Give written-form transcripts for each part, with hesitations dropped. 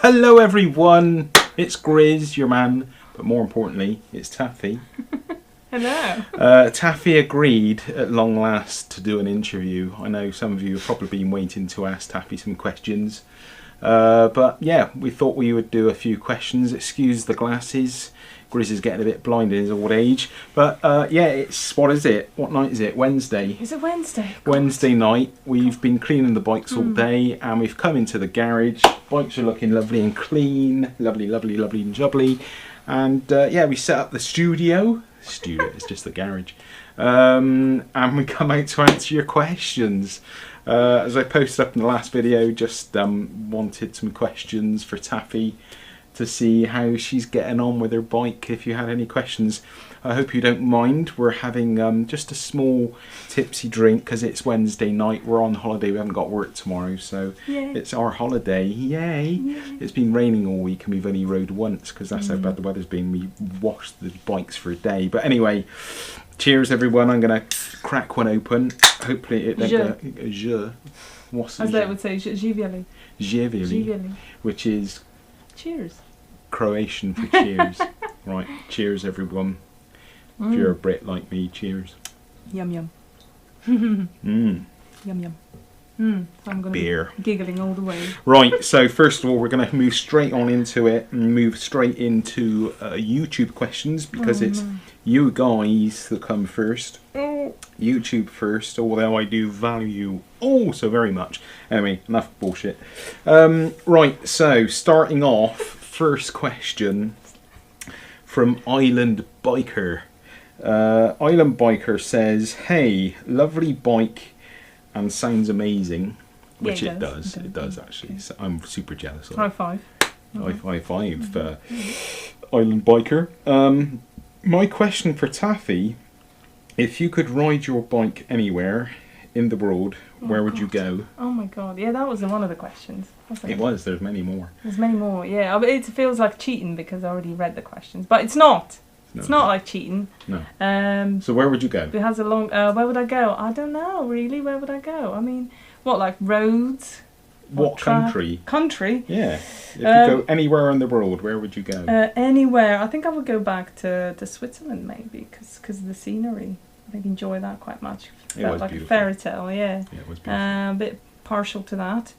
Hello everyone, it's Grizz, your man, but more importantly, it's Taffy. Hello. Taffy agreed at long last to do an interview. I know some of you have probably been waiting to ask Taffy some questions. But yeah, we thought we would do a few questions. Excuse the glasses. Grizz is getting a bit blind in his old age. But yeah, it's, what is it? What night is it? Wednesday. Is it Wednesday? Wednesday night. We've been cleaning the bikes all day and we've come into the garage. Bikes are looking lovely and clean. Lovely, lovely, lovely and jubbly. And yeah, we set up the studio. It's just the garage. And we come out to answer your questions. As I posted up in the last video, just wanted some questions for Taffy to see how she's getting on with her bike. If you had any questions, I hope you don't mind. We're having just a small tipsy drink because it's Wednesday night. We're on holiday. We haven't got work tomorrow, so Yay. It's our holiday. Yay! It's been raining all week and we've only rode once because that's how bad the weather's been. We washed the bikes for a day. But anyway, cheers everyone. I'm gonna crack one open. Hopefully it what's as they would say, Żywieli. Żywieli, which is Cheers. Croatian for cheers. Right, cheers everyone. If you're a Brit like me, cheers. Yum yum. Yum yum. So I'm going to beer. be giggling all the way. Right, so first of all, we're going to move straight on into it and move straight into YouTube questions because it's you guys that come first. YouTube first, although I do value so very much. Anyway, enough bullshit. Right, so starting off, first question from Island Biker. Island Biker says, "Hey, lovely bike and sounds amazing," which yeah, it does actually. So I'm super jealous of it. High five. High five, Island Biker. My question for Taffy: if you could ride your bike anywhere in the world, where would you go? Oh my god, yeah, that was one of the questions, wasn't it? It was. There's many more. There's many more, yeah. It feels like cheating because I already read the questions, but it's not. It's not like cheating. No. So where would you go? It has a long. Where would I go? I don't know really. Where would I go? I mean, what, like roads? What country? Country. Yeah. If you go anywhere in the world, where would you go? Anywhere. I think I would go back to Switzerland maybe because of the scenery. I think enjoy that quite much. It was like beautiful. a fairy tale. Yeah. Yeah, it was beautiful. A bit partial to that.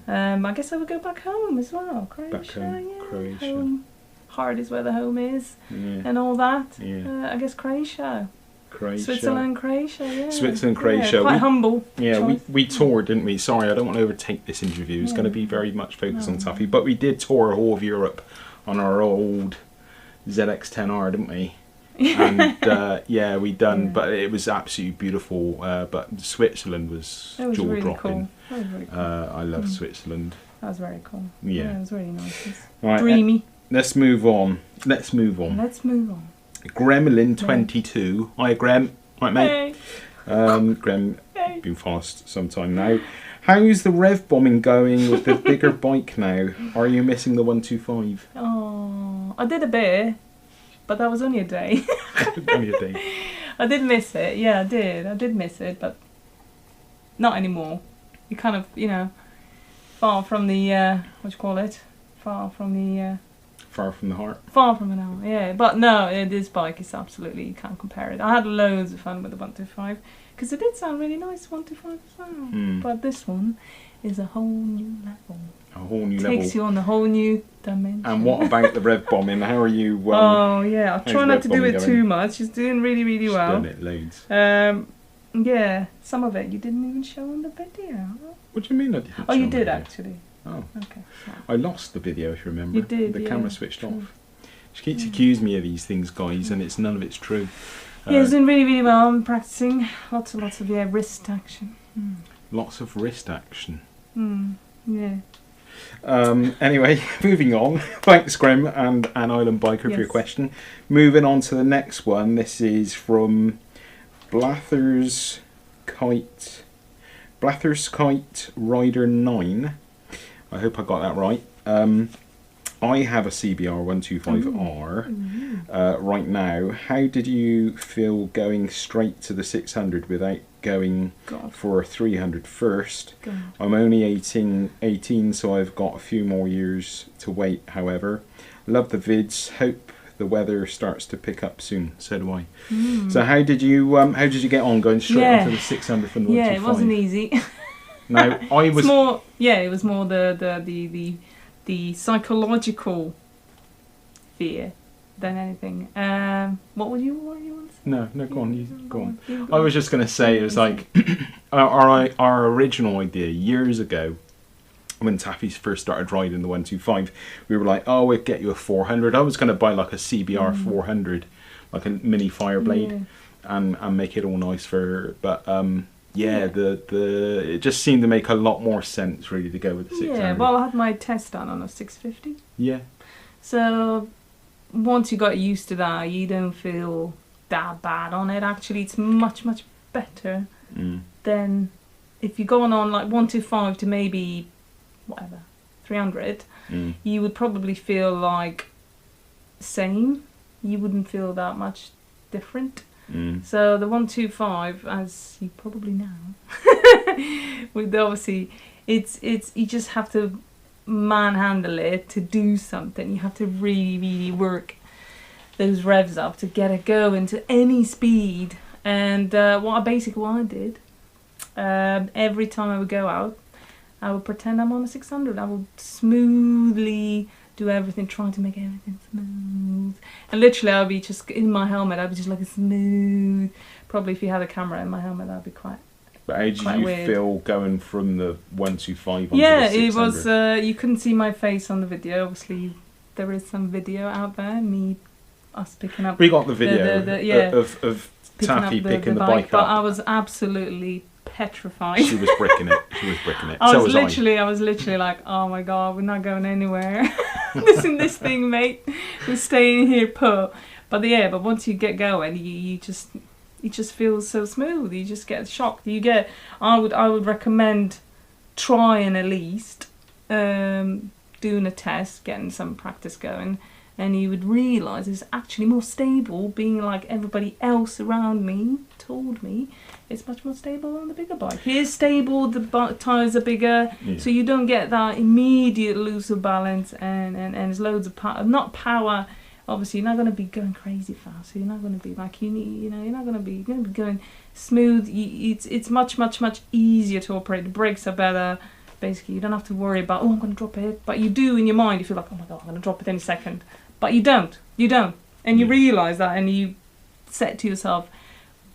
I guess I would go back home as well. Croatia. Back home, yeah. Croatia. Home. Heart is where the home is, Yeah. and all that. Yeah. I guess Croatia. Croatia. Switzerland, Croatia, yeah. Switzerland, Croatia. Yeah, quite humble. Yeah, we toured, didn't we? Sorry, I don't want to overtake this interview. It's going to be very much focused on Taffy. But we did tour all of Europe on our old ZX-10R, didn't we? And yeah, we done, but it was absolutely beautiful. But Switzerland was jaw-dropping. Really cool. That was really cool. I love Switzerland. That was very cool. Yeah. It was really nice. It was Right, dreamy. Let's move on. Let's move on. Gremlin22. Hi, Grem. Right, mate. Hey. Grem, Hey. been fast some time now. How's the rev bombing going with the bigger bike now? Are you missing the 125? Oh, I did a bit, but that was only a day. Only a day. I did miss it. Yeah, I did. I did miss it, but not anymore. You kind of, far from the what do you call it? Far from the. Far from the heart. Far from an hour, yeah. But no, this bike is absolutely, you can't compare it. I had loads of fun with the 125 because it did sound really nice, 125 as well. But this one is a whole new level. A whole new level. Takes you on a whole new dimension. And what about the rev bombing? How are you? Oh yeah, I try not to do rev it bombing too going? much. She's doing really, really She's well. doing it loads. Yeah, some of it you didn't even show on the video. What do you mean I didn't? Oh, you show did it? actually. Oh. Okay. I lost the video, if you remember. You did, The yeah. camera switched off. She keeps accusing me of these things, guys, and none of it's true. Yeah, it's doing really, really well. I'm practicing lots of wrist action. Lots of wrist action. Yeah. Anyway, moving on. Thanks, Graham and Island Biker, for your question. Moving on to the next one. This is from Blather's Kite Rider 9. I hope I got that right. I have a CBR 125R right now. How did you feel going straight to the 600 without going for a 300 first? I'm only 18, so I've got a few more years to wait. However, love the vids. Hope the weather starts to pick up soon. So do I. So how did you get on going straight into the 600 from the 125? Yeah, it wasn't easy. No, I was more. Yeah, it was more the psychological fear than anything. What would you want to say? No, go on. I was just going to say, it was like our original idea years ago, when Taffy first started riding the 125, we were like, oh, we'll get you a 400. I was going to buy like a CBR 400, like a mini Fireblade, and make it all nice for her. But it just seemed to make a lot more sense really to go with the 600. Yeah, well, I had my test done on a 650. Yeah. So once you got used to that, you don't feel that bad on it. Actually, it's much better than if you're going on like 125 to maybe whatever 300. You would probably feel like same. You wouldn't feel that much different. So the 125, as you probably know, with obviously it's you just have to manhandle it to do something. You have to really work those revs up to get it going to any speed. And what I did, every time I would go out, I would pretend I'm on a 600. I would smoothly do everything, trying to make everything smooth. And literally, I'd be just in my helmet. I'd be just like a smooth. Probably if you had a camera in my helmet, that'd be quite. But how did you weird. feel going from the 125 onto yeah, the 600? It was. You couldn't see my face on the video. Obviously, there is some video out there. Us picking up. We got the video of Taffy picking the bike but up. I was absolutely petrified. She was bricking it. I was literally like, oh my god, we're not going anywhere. this thing, mate. We're staying here put. But once you get going, you just feel so smooth. You just get shocked. I would recommend trying at least doing a test, getting some practice going, and you would realise it's actually more stable. Being like everybody else around me told me, it's much more stable on the bigger bike. It is stable, the tyres are bigger, so you don't get that immediate loss of balance, and there's loads of power. Not power, obviously you're not going to be going crazy fast, so you're not going to be like, you're not going to be going smooth. It's much easier to operate. The brakes are better. Basically, you don't have to worry about, oh, I'm going to drop it. But you do in your mind, you feel like, oh my god, I'm going to drop it any second. But you don't. And you realise that, and you say to yourself,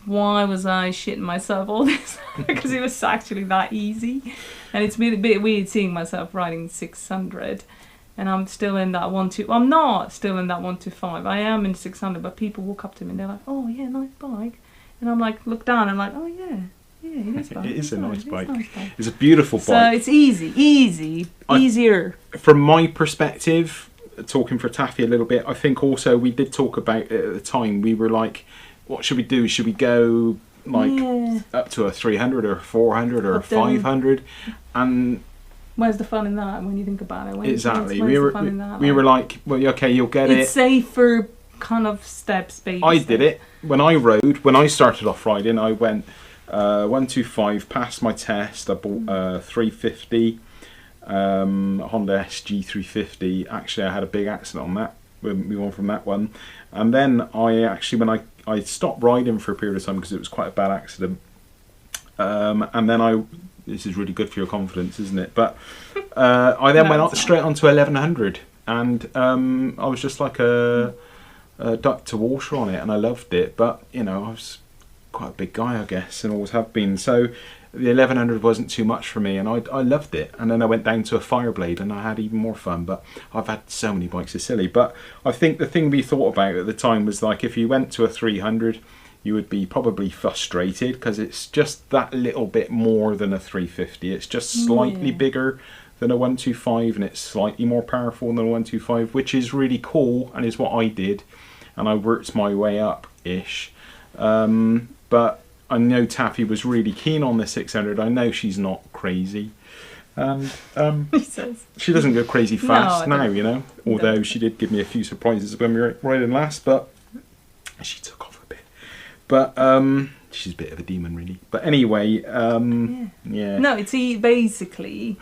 why was I shitting myself all this? Because it was actually that easy. And it's been a bit weird seeing myself riding 600, and I'm still in that 125. I'm not still in that 125. I am in 600, but people walk up to me and they're like, oh yeah, nice bike. And I'm like, look down and I'm like, oh yeah, it is bike. It is a nice bike. It's a beautiful bike. So it's easier. From my perspective, talking for Taffy a little bit, I think also we did talk about it at the time. We were like, what should we do? Should we go like up to a 300 or a 400 or a 500? And where's the fun in that when you think about it? Exactly. We were like, well, okay, you'll get it. It's safer kind of steps, baby. I did it. When I started off riding, I went 125, passed my test. I bought a 350, Honda SG 350. Actually, I had a big accident on that. We won from that one. And then when I stopped riding for a period of time because it was quite a bad accident. And then this is really good for your confidence, isn't it? But I then went straight onto 1100, and I was just like a duck to water on it, and I loved it. But I was quite a big guy, I guess, and always have been. So the 1100 wasn't too much for me, and I loved it. And then I went down to a Fireblade, and I had even more fun. But I've had so many bikes, it's silly. But I think the thing we thought about at the time was like, if you went to a 300, you would be probably frustrated because it's just that little bit more than a 350. It's just slightly bigger than a 125, and it's slightly more powerful than a 125, which is really cool and is what I did. And I worked my way up-ish. But I know Taffy was really keen on the 600. I know she's not crazy. And He says. she doesn't go crazy fast No, I now, don't. you know. Although she did give me a few surprises when we were riding last, but she took off a bit. But she's a bit of a demon, really. But anyway, yeah. No, it's basically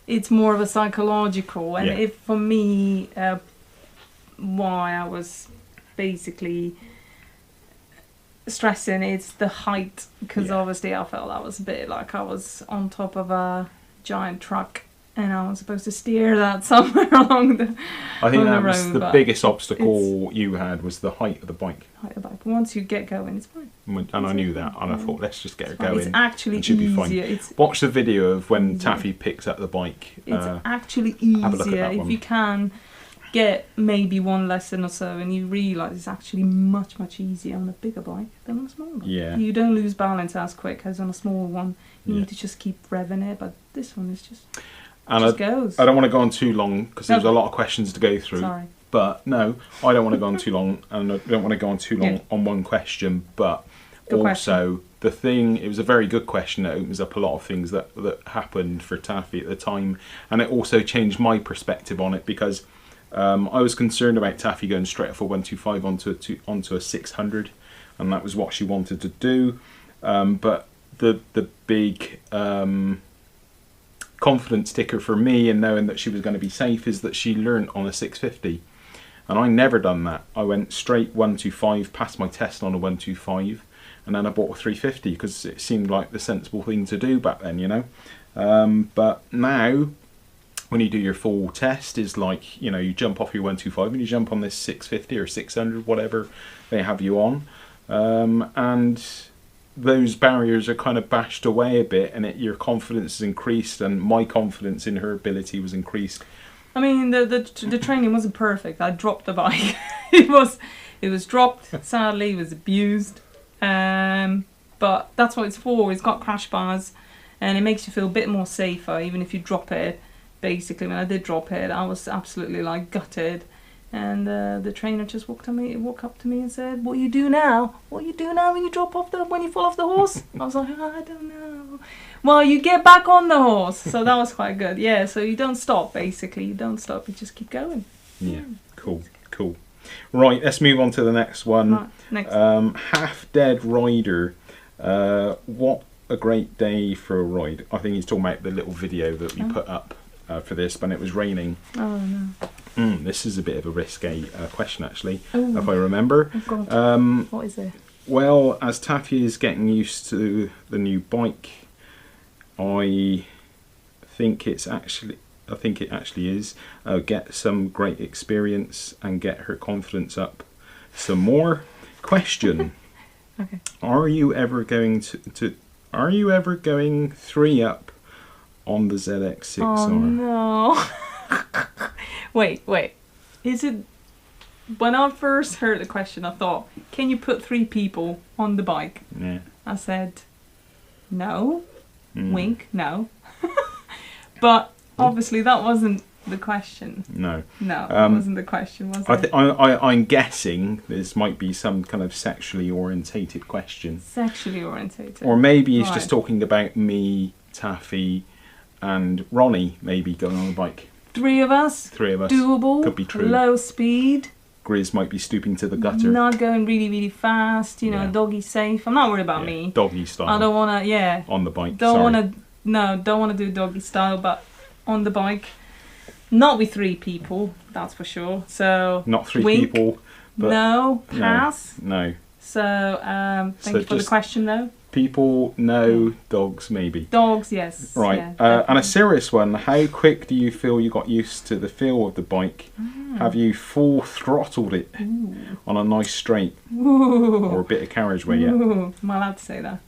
it's more of a psychological, and Yeah. if for me, why I was basically stressing it's the height, because Yeah. obviously I felt that was a bit like I was on top of a giant truck and I was supposed to steer that somewhere along the I think on that the was road, the but biggest obstacle you had was the height of the bike. height of the bike. Once you get going, it's fine. And I knew that, and I thought, let's just get her going. It's actually It should be easier. fine. It's Watch the video of when easier. Taffy picks up the bike. It's actually have a look at easier that if one. you can get maybe one lesson or so and you realise it's actually much easier on a bigger bike than on a small one. Yeah. You don't lose balance as quick as on a small one. You Yeah. need to just keep revving it, but this one is just And goes. I don't want to go on too long because there's No. a lot of questions to go through. Sorry. But no, I don't want to go on too long, and I don't want to go on too long Yeah. on one question. But Good also, the thing, it was a very good question that opens up a lot of things that happened for Taffy at the time, and it also changed my perspective on it because I was concerned about Taffy going straight off a 125 onto a 600, and that was what she wanted to do. But the big confidence ticker for me in knowing that she was going to be safe is that she learnt on a 650. And I never done that. I went straight 125, passed my test on a 125, and then I bought a 350 because it seemed like the sensible thing to do back then, you know. But now, when you do your full test, is like, you know, you jump off your 125 and you jump on this 650 or 600, whatever they have you on, and those barriers are kind of bashed away a bit, and your confidence is increased, and my confidence in her ability was increased. I mean, the training wasn't perfect. I dropped the bike. it was dropped. Sadly, it was abused. But that's what it's for. It's got crash bars, and it makes you feel a bit more safer, even if you drop it. Basically, when I did drop it, I was absolutely like gutted. And the trainer just walked up to me and said, "What you do now? What you do now when you when you fall off the horse?" I was like, "I don't know." Well, you get back on the horse. So that was quite good. Yeah, so you don't stop, basically. You don't stop. You just keep going. Yeah, cool. Right, let's move on to the next one. Right, next. Half Dead Rider. What a great day for a ride. I think he's talking about the little video that we put up for this when it was raining. Oh, no. This is a bit of a risque question, actually, Ooh. if I remember. Oh, God. What is it? Well, as Taffy is getting used to the new bike, I think it actually is get some great experience and get her confidence up some more. Question: Okay. Are you ever going Are you ever going 3-up on the ZX6R? Oh, no. Wait. Is it... When I first heard the question, I thought, can you put 3 people on the bike? Yeah. I said, no. Wink, no. But obviously that wasn't the question. No. No, that wasn't the question, was it? I'm guessing this might be some kind of sexually orientated question. Sexually orientated. Or maybe he's Right. just talking about me, Taffy, and Ronnie maybe going on the bike. 3 of us. 3 of us. Doable. Could be true. Low speed. Grizz might be stooping to the gutter. Not going really fast. You know, Yeah. doggy safe. I'm not worried about Yeah, me. doggy style. I don't want to, yeah. On the bike. Don't sorry. want to, don't want to do doggy style, but on the bike. Not with 3 people, that's for sure. So Not 3 wink. people. But No, pass. No. So, thank So you for the just- question though. People, no. Dogs, maybe. Dogs, yes. Right. Yeah, And a definitely. serious one. How quick do you feel you got used to the feel of the bike? Have you full throttled it on a nice straight Ooh. or a bit of carriageway yet? Ooh. Am I allowed to say that?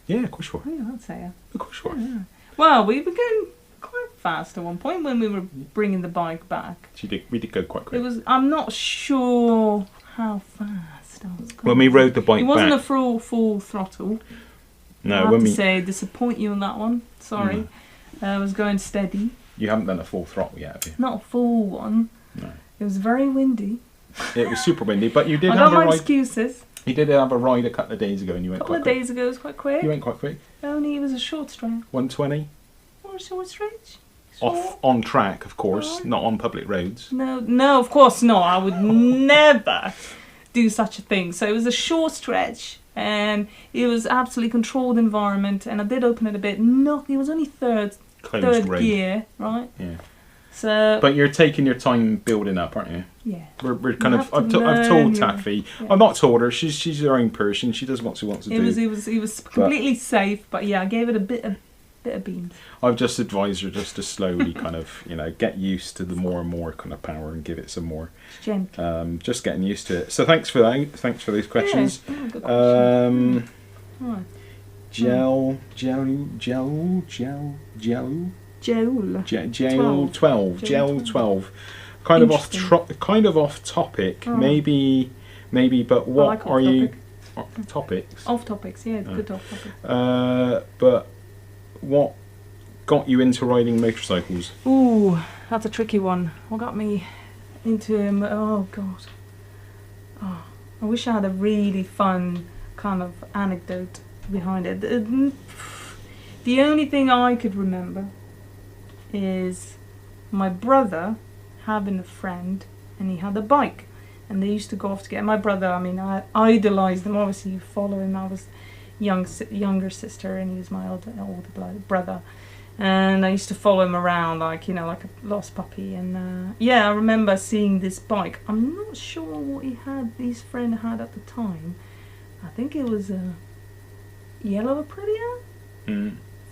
Yeah, of course you are. Yeah, I'd say yeah. Of course you are. Yeah. Well, we were going quite fast at one point when we were bringing the bike back. We did go quite quick. It was. I'm not sure how fast I was going. When we rode the bike it wasn't back. a full throttle. I No, have when to we. say, disappoint you on that one. Sorry. I was going steady. You haven't done a full throttle yet, have you? Not a full one. No. It was very windy. It was super windy, but you did I have don't a mind ride. excuses. You did have a ride a couple of days ago, and you A went couple quite of quick. days ago it was quite quick. You went quite quick. Only it was a short strap. 120. Or a short stretch? Off on track, of course, not on public roads. No, of course not. I would never do such a thing. So it was a short stretch, and it was absolutely controlled environment. And I did open it a bit. It was only third gear, right? Yeah. So. But you're taking your time building up, aren't you? Yeah. We're kind of. I've told Taffy. Yeah. I've not told her. She's her own person. She does what she wants to do. It was completely safe, but yeah, I gave it a bit of beans. I've just advised her just to slowly kind of, get used to the more and more kind of power and give it some more. Gentle. Just getting used to it. So thanks for that. Thanks for those questions. Yeah. Good question. Right. Gel 12. Kind of off topic. Oh. Maybe, but what are you? Topics. Off topics, yeah, good off topic. But what got you into riding motorcycles? Ooh, that's a tricky one. What got me into him? Oh God. Oh, I wish I had a really fun kind of anecdote behind it. The only thing I could remember is my brother having a friend, and he had a bike, and they used to go off together. My brother, I idolised him. Obviously, you follow him. I was younger sister, and he was my older brother, and I used to follow him around like a lost puppy. And I remember seeing this bike. I'm not sure what his friend had at the time. I think it was a yellow Aprilia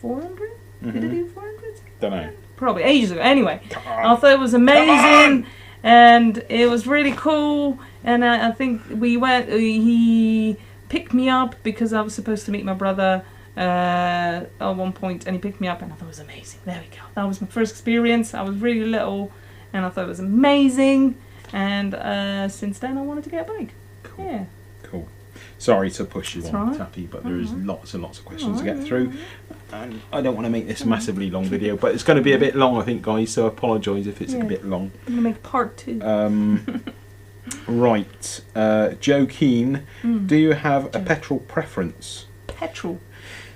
400. Did it do 400? Don't know. Probably ages ago. Anyway, I thought it was amazing, and it was really cool. And I think we went. He picked me up because I was supposed to meet my brother at one point, and he picked me up, and I thought it was amazing. There we go. That was my first experience. I was really little, and I thought it was amazing. And since then, I wanted to get a bike. Cool. Yeah. Cool. Sorry to push you on, right. Taffy, but there is lots and lots of questions to get through. And I don't want to make this massively long video, but it's going to be a bit long, I think, guys, so I apologise if it's a bit long. I'm going to make part 2. Right. Joe Keane, do you have a petrol preference? Petrol?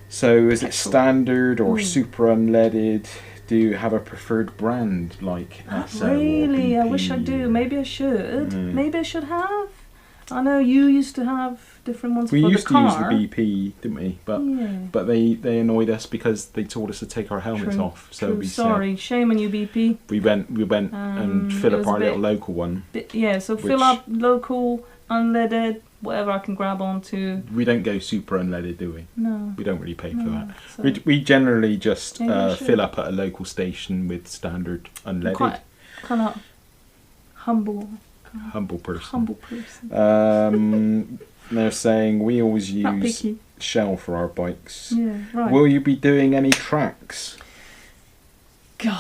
So is it standard or super unleaded? Do you have a preferred brand like SO really? or BP? I wish I do. Maybe I should. Maybe I should have. I know you used to have different ones for the car. We used to use the BP, didn't we? But they annoyed us because they told us to take our helmets off. So we Sorry, shame on you, BP. We went and fill up our little local one. So fill up local, unleaded, whatever I can grab onto. We don't go super unleaded, do we? No. We don't really pay for that. So we generally just fill up at a local station with standard unleaded. Quite kind of humble person. They're saying we always use Shell for our bikes. Yeah, right. Will you be doing any tracks? God,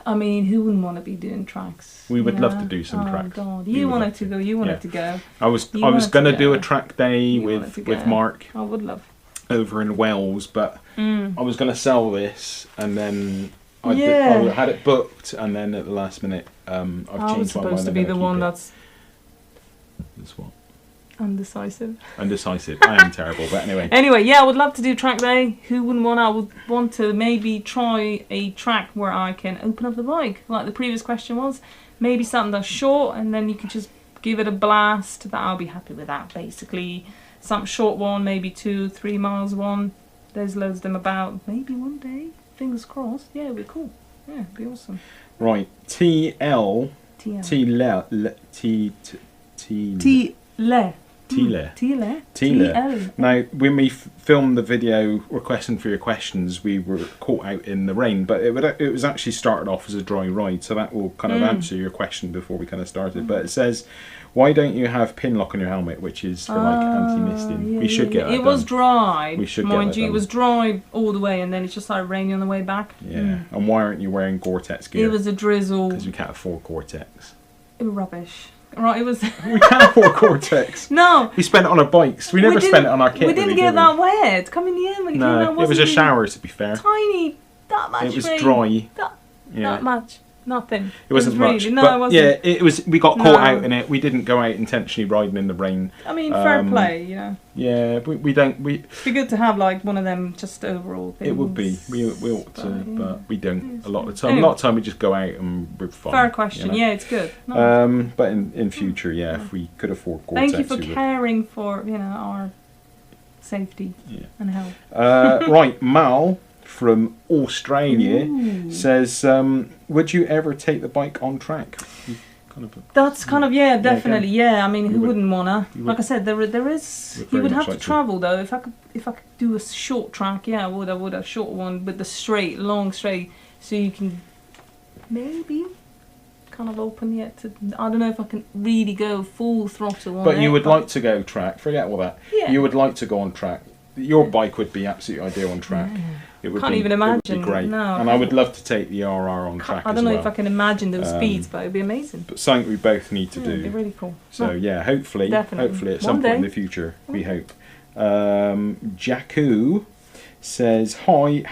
who wouldn't want to be doing tracks? We would love to do some tracks. Oh God, you wanted to go. You wanted to go. I was going to do a track day with Mark. I would love. Over in Wales, but I was going to sell this, and then I had it booked, and then at the last minute, I've changed my mind. I was supposed to be the one that's what? Undecisive. I am terrible, but anyway. Anyway, I would love to do track day. Who wouldn't want? I would want to maybe try a track where I can open up the bike, like the previous question was. Maybe something that's short, and then you can just give it a blast. That I'll be happy with that. Basically, some short one, maybe 2-3 miles one. There's loads of them about. Maybe one day. Fingers crossed. Yeah, it'd be cool. Yeah, it'd be awesome. Right, TL. Now, when we filmed the video requesting for your questions, we were caught out in the rain, but it was actually started off as a dry ride, so that will kind of answer your question before we kind of started. But it says, why don't you have pin lock on your helmet, which is for like anti-misting? We should get that done. It was dry. We should get that done. It was dry all the way, and then it just started raining on the way back. Yeah. And why aren't you wearing Gore-Tex gear? It was a drizzle. Because we can't afford Gore-Tex. It was rubbish. Right, it was. We can't afford Gore-Tex. No. We spent it on our bikes. We never spent it on our kit. We didn't get that wet. Come in the end when it was a shower, to be fair. Tiny, that much. It was dry. That much. Nothing. It wasn't much. No, but it wasn't. yeah, it was. We got caught out in it. We didn't go out intentionally riding in the rain. I mean, fair play, you know. Yeah, we don't. It'd be good to have like one of them just overall things. It would be. We ought to, but we don't. A lot of the time. Anyway. A lot of time we just go out and we're fine. Fair question. You know? Yeah, it's good. No. But in future, yeah, if we could afford Gore-Tex, Thank you for we would. caring for our safety and health. Right, Mal from Australia says, would you ever take the bike on track? That's kind of definitely I mean, who wouldn't wanna? Like I said, there is. You would have to travel though. If I could do a short track, I would a short one with the long straight, so you can maybe kind of open yet to. I don't know if I can really go full throttle on. But you would like to go track. Forget all that. Yeah. You would like to go on track. Your bike would be absolutely ideal on track. Yeah. It would Can't even imagine. It would be great. No. And I would love to take the RR on track. I don't know if I can imagine those speeds, but it'd be amazing. But something we both need to do. It'd be really cool. So hopefully at some point in the future, we hope. Jaku says, "Hi,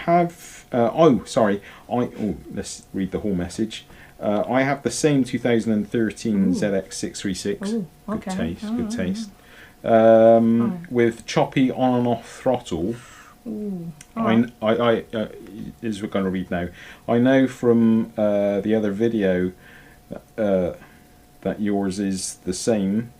let's read the whole message. I have the same 2013 ZX636. Good taste. Good taste. With choppy on and off throttle." As we're going to read now, I know from the other video that yours is the same.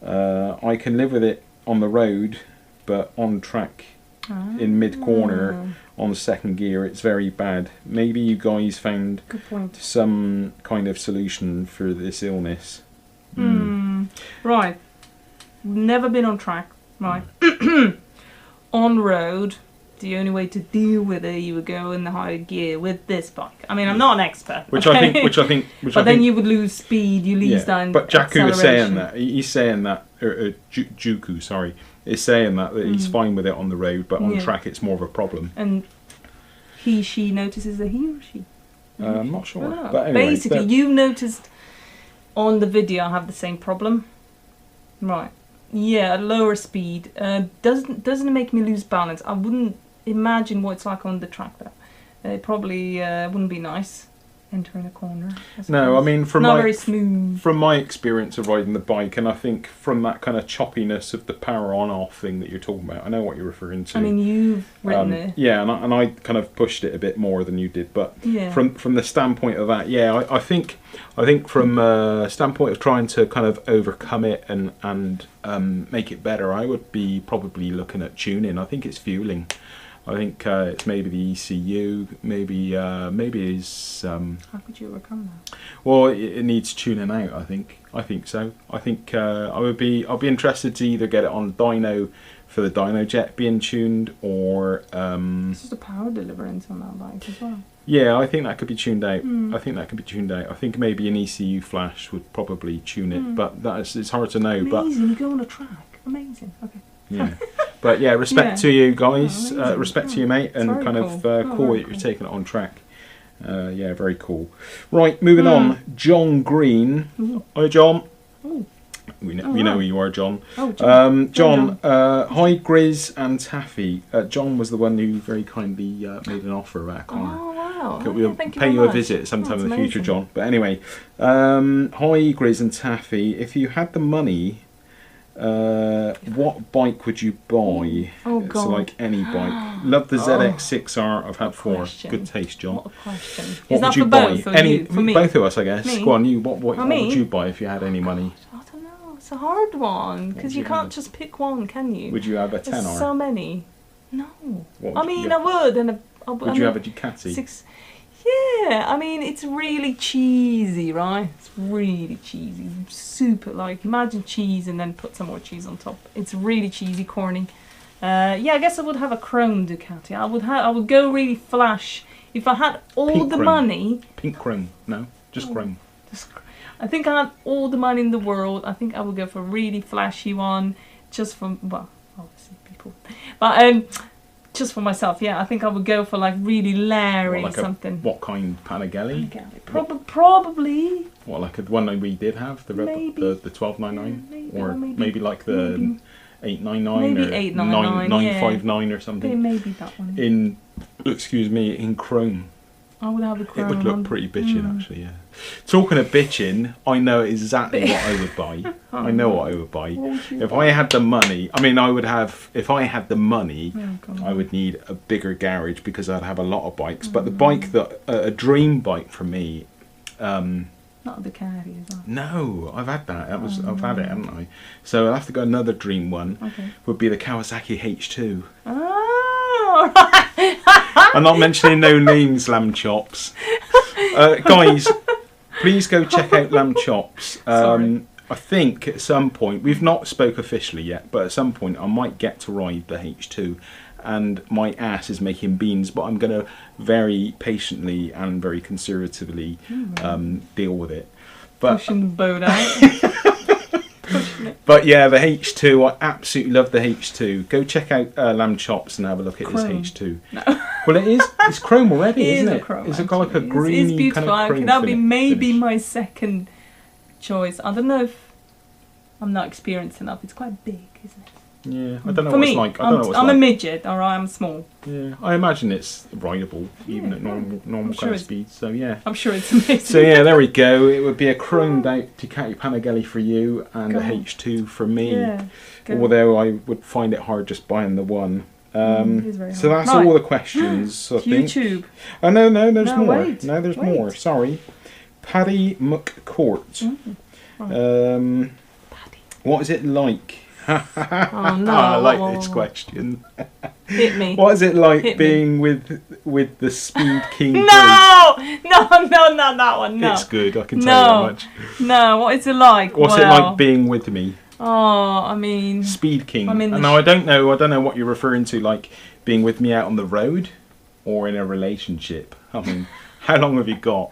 I can live with it on the road, but on track in mid corner on second gear it's very bad. Maybe you guys found some kind of solution for this illness. Right. Never been on track. Right. On road, the only way to deal with it, you would go in the higher gear with this bike. I mean, I'm not an expert. Which I think. But then you would lose speed. You lose down. But Jaku is saying that. He's saying that. Juku, sorry, is saying that he's fine with it on the road, but on track it's more of a problem. And she notices that he or she. I'm not sure. But anyway, basically, you've noticed on the video I have the same problem. Right. Yeah, at lower speed. Doesn't it make me lose balance? I wouldn't imagine what it's like on the track though. It probably wouldn't be nice entering a corner. No, I mean from very smooth. From my experience of riding the bike, and I think from that kind of choppiness of the power on off thing that you're talking about, I know what you're referring to. I mean, you've ridden it. Yeah, and I kind of pushed it a bit more than you did, but from the standpoint of that, I think from a standpoint of trying to kind of overcome it and make it better, I would be probably looking at tuning. I think it's fueling. I think it's maybe the ECU, maybe it's. How could you overcome that? Well, it needs tuning out. I think so. I think I'll be interested to either get it on dyno for the dyno jet being tuned, or this is the power deliverance on that bike as well. Yeah, I think that could be tuned out. I think maybe an ECU flash would probably tune it, but it's hard to know. Amazing, you go on a track. Amazing. Okay. Yeah, but respect to you guys, respect to you, mate, and kind of cool that you're taking it on track. Very cool. Right, moving on. John Green. Hi, John. We know who you are, John. John. Hi, Grizz and Taffy. John was the one who very kindly made an offer about a car. Oh, wow. We'll pay you a visit sometime in the future, John. But anyway, hi, Grizz and Taffy. If you had the money, what bike would you buy? Oh God! So like any bike. Love the ZX6R. I've had 4. Good taste, John. What a question! What would you buy? For me? Both of us, I guess. Me? Go on, you. What would you buy if you had any money? I don't know. It's a hard one because you can't just pick one, can you? Would you have a 10R? There's so many. No. I would, and would you have a Ducati? 6. Yeah, I mean, it's really cheesy, right? It's really cheesy. Super, imagine cheese and then put some more cheese on top. It's really cheesy, corny. I guess I would have a chrome Ducati. I would go really flash. If I had all the money... Pink chrome. No, just chrome. I think I had all the money in the world. I think I would go for a really flashy one. Just for, obviously people. But, just for myself, I think I would go for really Larry something. What kind? Panigale? Probably. What, like the one that we did have, the 1299, or maybe like the 899 maybe or 899, 959 or something. Maybe that one. In chrome. I would have a chrome. It would look pretty bitchin', actually, yeah. Talking of bitchin', I know exactly what I would buy. I know what I would buy. If I had the money, I mean, if I had the money, I would need a bigger garage because I'd have a lot of bikes. But the bike a dream bike for me, not the caddy, is that? no, I've had that. I've had it, haven't I? So I'll have to go another dream one. Okay. Would be the Kawasaki H2. Oh, right. I'm not mentioning no names, Lamb Chops. Guys, please go check out Lamb Chops. I think at some point, we've not spoke officially yet, but at some point I might get to ride the H2. And my ass is making beans, but I'm going to very patiently and very conservatively deal with it. But, pushing the boat out. But yeah, the H2, I absolutely love the H2. Go check out Lamb Chops and have a look at Chrome. his H2. No. Well, it's chrome already, It isn't is it? a chrome, It's got like a actually. greeny It's beautiful. kind of chrome That'll be maybe finish. my second choice. I don't know if I'm not experienced enough. It's quite big, isn't it? Yeah, I don't know For what me, it's like. I don't know what it's I'm like. a midget, alright, I'm small. Yeah, I imagine it's rideable, even Yeah, at normal sure kind of it's- speed. So yeah. I'm sure it's amazing. So yeah, there we go. It would be a chromed out Ducati Panigale for you and Go a on. H2 for me. Yeah. Go. Although I would find it hard just buying the one. It is very So hard. that's Right. all the questions, I think. YouTube. Oh no, there's No, more. wait, No, there's wait. more. Sorry. Paddy McCourt. Right. What is it like? Oh no. I like this question. Hit me. What is it like Hit me. being with the Speed King? Grace? No, not that one. No. It's good. I can tell you that No. much. No, what is it like? What's it like being with me? Oh, I mean, Speed King. I'm in the Now I don't know what you're referring to, like being with me out on the road or in a relationship. I mean, how long have you got?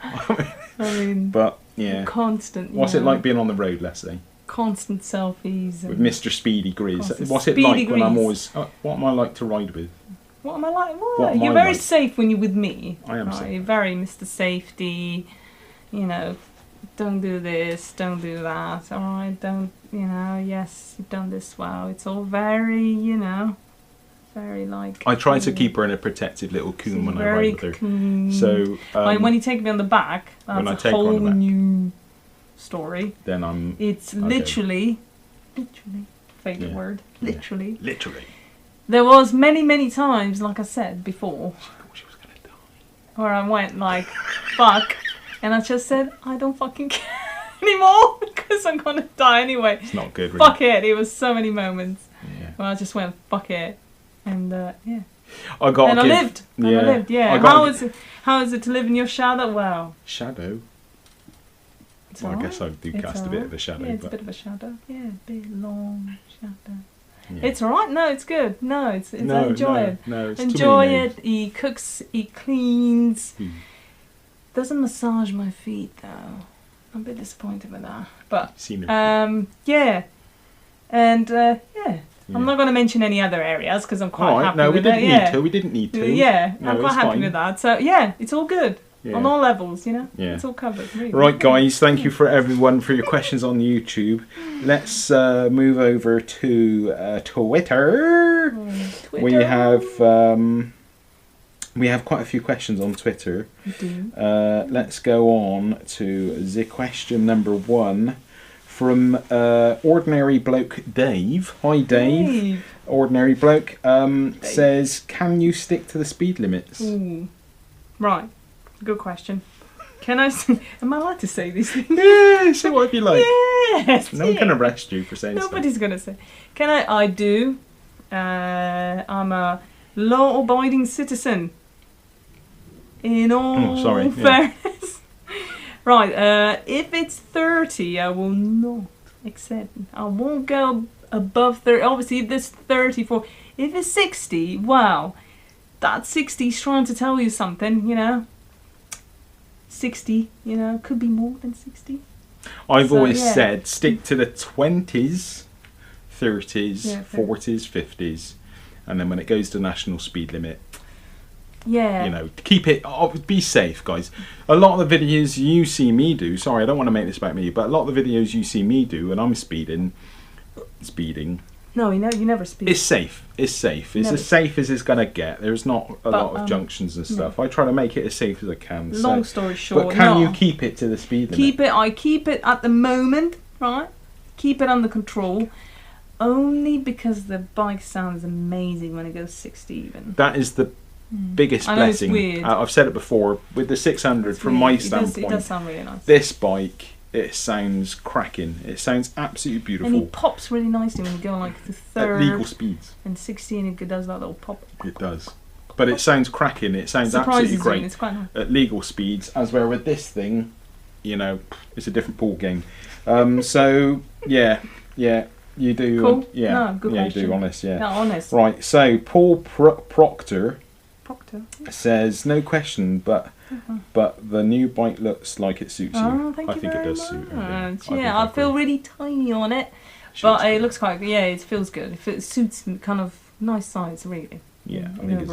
But yeah. constant. What's it like being on the road, let's say? Constant selfies. With And Mr. Speedy Grizz. Constant What's it Speedy like when I'm Grizz. always what am I like to ride with? What am I like? What am You're I very like? safe when you're with me. I am safe. You're very Mr. Safety. You know, don't do this, don't do that. All right, don't. You know, yes, you've done this well. It's all very, very like. I try to keep her in a protective little coon when I ride with her. Cool. So like when you take me on the back, when I that's take a her on whole the back. new story. then I'm It's Okay. literally, favourite Yeah. word, Yeah. literally. literally. There was many times, like I said before, I thought she was gonna die. where I went like, fuck, and I just said, I don't fucking care anymore because I'm gonna die anyway. It's not good. Really. Fuck it. It was so many moments Yeah. where I just went, fuck it, and yeah. I got. And I lived. And I lived. Yeah. I gotta How is it to live in your shadow? Well, Shadow. it's Well, I alright. guess I do It's cast a bit alright. of a shadow. Yeah, it's a but bit of a shadow. Yeah, a bit long shadow. yeah. It's alright. No, it's good. No, it's no, enjoy no, it. No, it's Enjoy too many it. He cooks. He cleans. names. Doesn't massage my feet though. I'm a bit disappointed with that. But Seen it. yeah, and yeah. Yeah. I'm not going to mention any other areas because I'm quite All right. happy No, we with didn't it. Yeah. need to. We didn't need to. Yeah, No, I'm quite it's happy fine. with that. So yeah, it's all good Yeah. on all levels. You know, Yeah. it's all covered. Really. Right, guys, thank you for everyone for your questions on YouTube. Let's move over to Twitter. Twitter. We have quite a few questions on Twitter. We do. Let's go on to the question number 1 from Ordinary Bloke Dave. Hi, Dave. Ordinary Bloke says, can you stick to the speed limits? Ooh. Right. Good question. Can I? Am I allowed to say these things? Yeah, say whatever you like. Yes. No one can arrest you for saying stuff. Nobody's gonna say. Can I? I do. I'm a law-abiding citizen. In all sorry, yeah. fairness. Right. If it's 30, I will not accept. I won't go above 30. Obviously, if there's 34. If it's 60, wow, that 60 is trying to tell you something. 60. Could be more than 60. I've So, always yeah. said stick to the 20s, 30s, Yeah, fair. 40s, 50s, and then when it goes to national speed limit, Yeah. keep it. Be safe, guys. A lot of the videos you see me do. Sorry, I don't want to make this about me, but a lot of the videos you see me do when I'm speeding, No, you never speed. It's safe. It's safe. It's as safe as it's gonna get. There's not a lot of junctions and stuff. I try to make it as safe as I can. Long story short, but can you keep it to the speed limit? I keep it at the moment, right? Keep it under control. Only because the bike sounds amazing when it goes 60 even. That is the biggest blessing. It's weird. I've said it before. With the 600, from my standpoint, it does sound really nice. This bike, it sounds cracking. It sounds absolutely beautiful. And it pops really nicely when you go like the third. At legal speeds. And 60 and it does that little pop. It does. But it sounds cracking. It sounds absolutely great. It's quite nice. At legal speeds, as where with this thing, you know, it's a different ball game. So, yeah. You do. Cool. Yeah, good you question. do. Honest, yeah. No, honest. Right. So Paul Proctor says, no question, but the new bike looks like it suits you. Thank you I think it does much. suit. Yeah, I feel really tiny on it, but it looks quite. Yeah, it feels good. It suits kind of nice size, really. Yeah, I think it's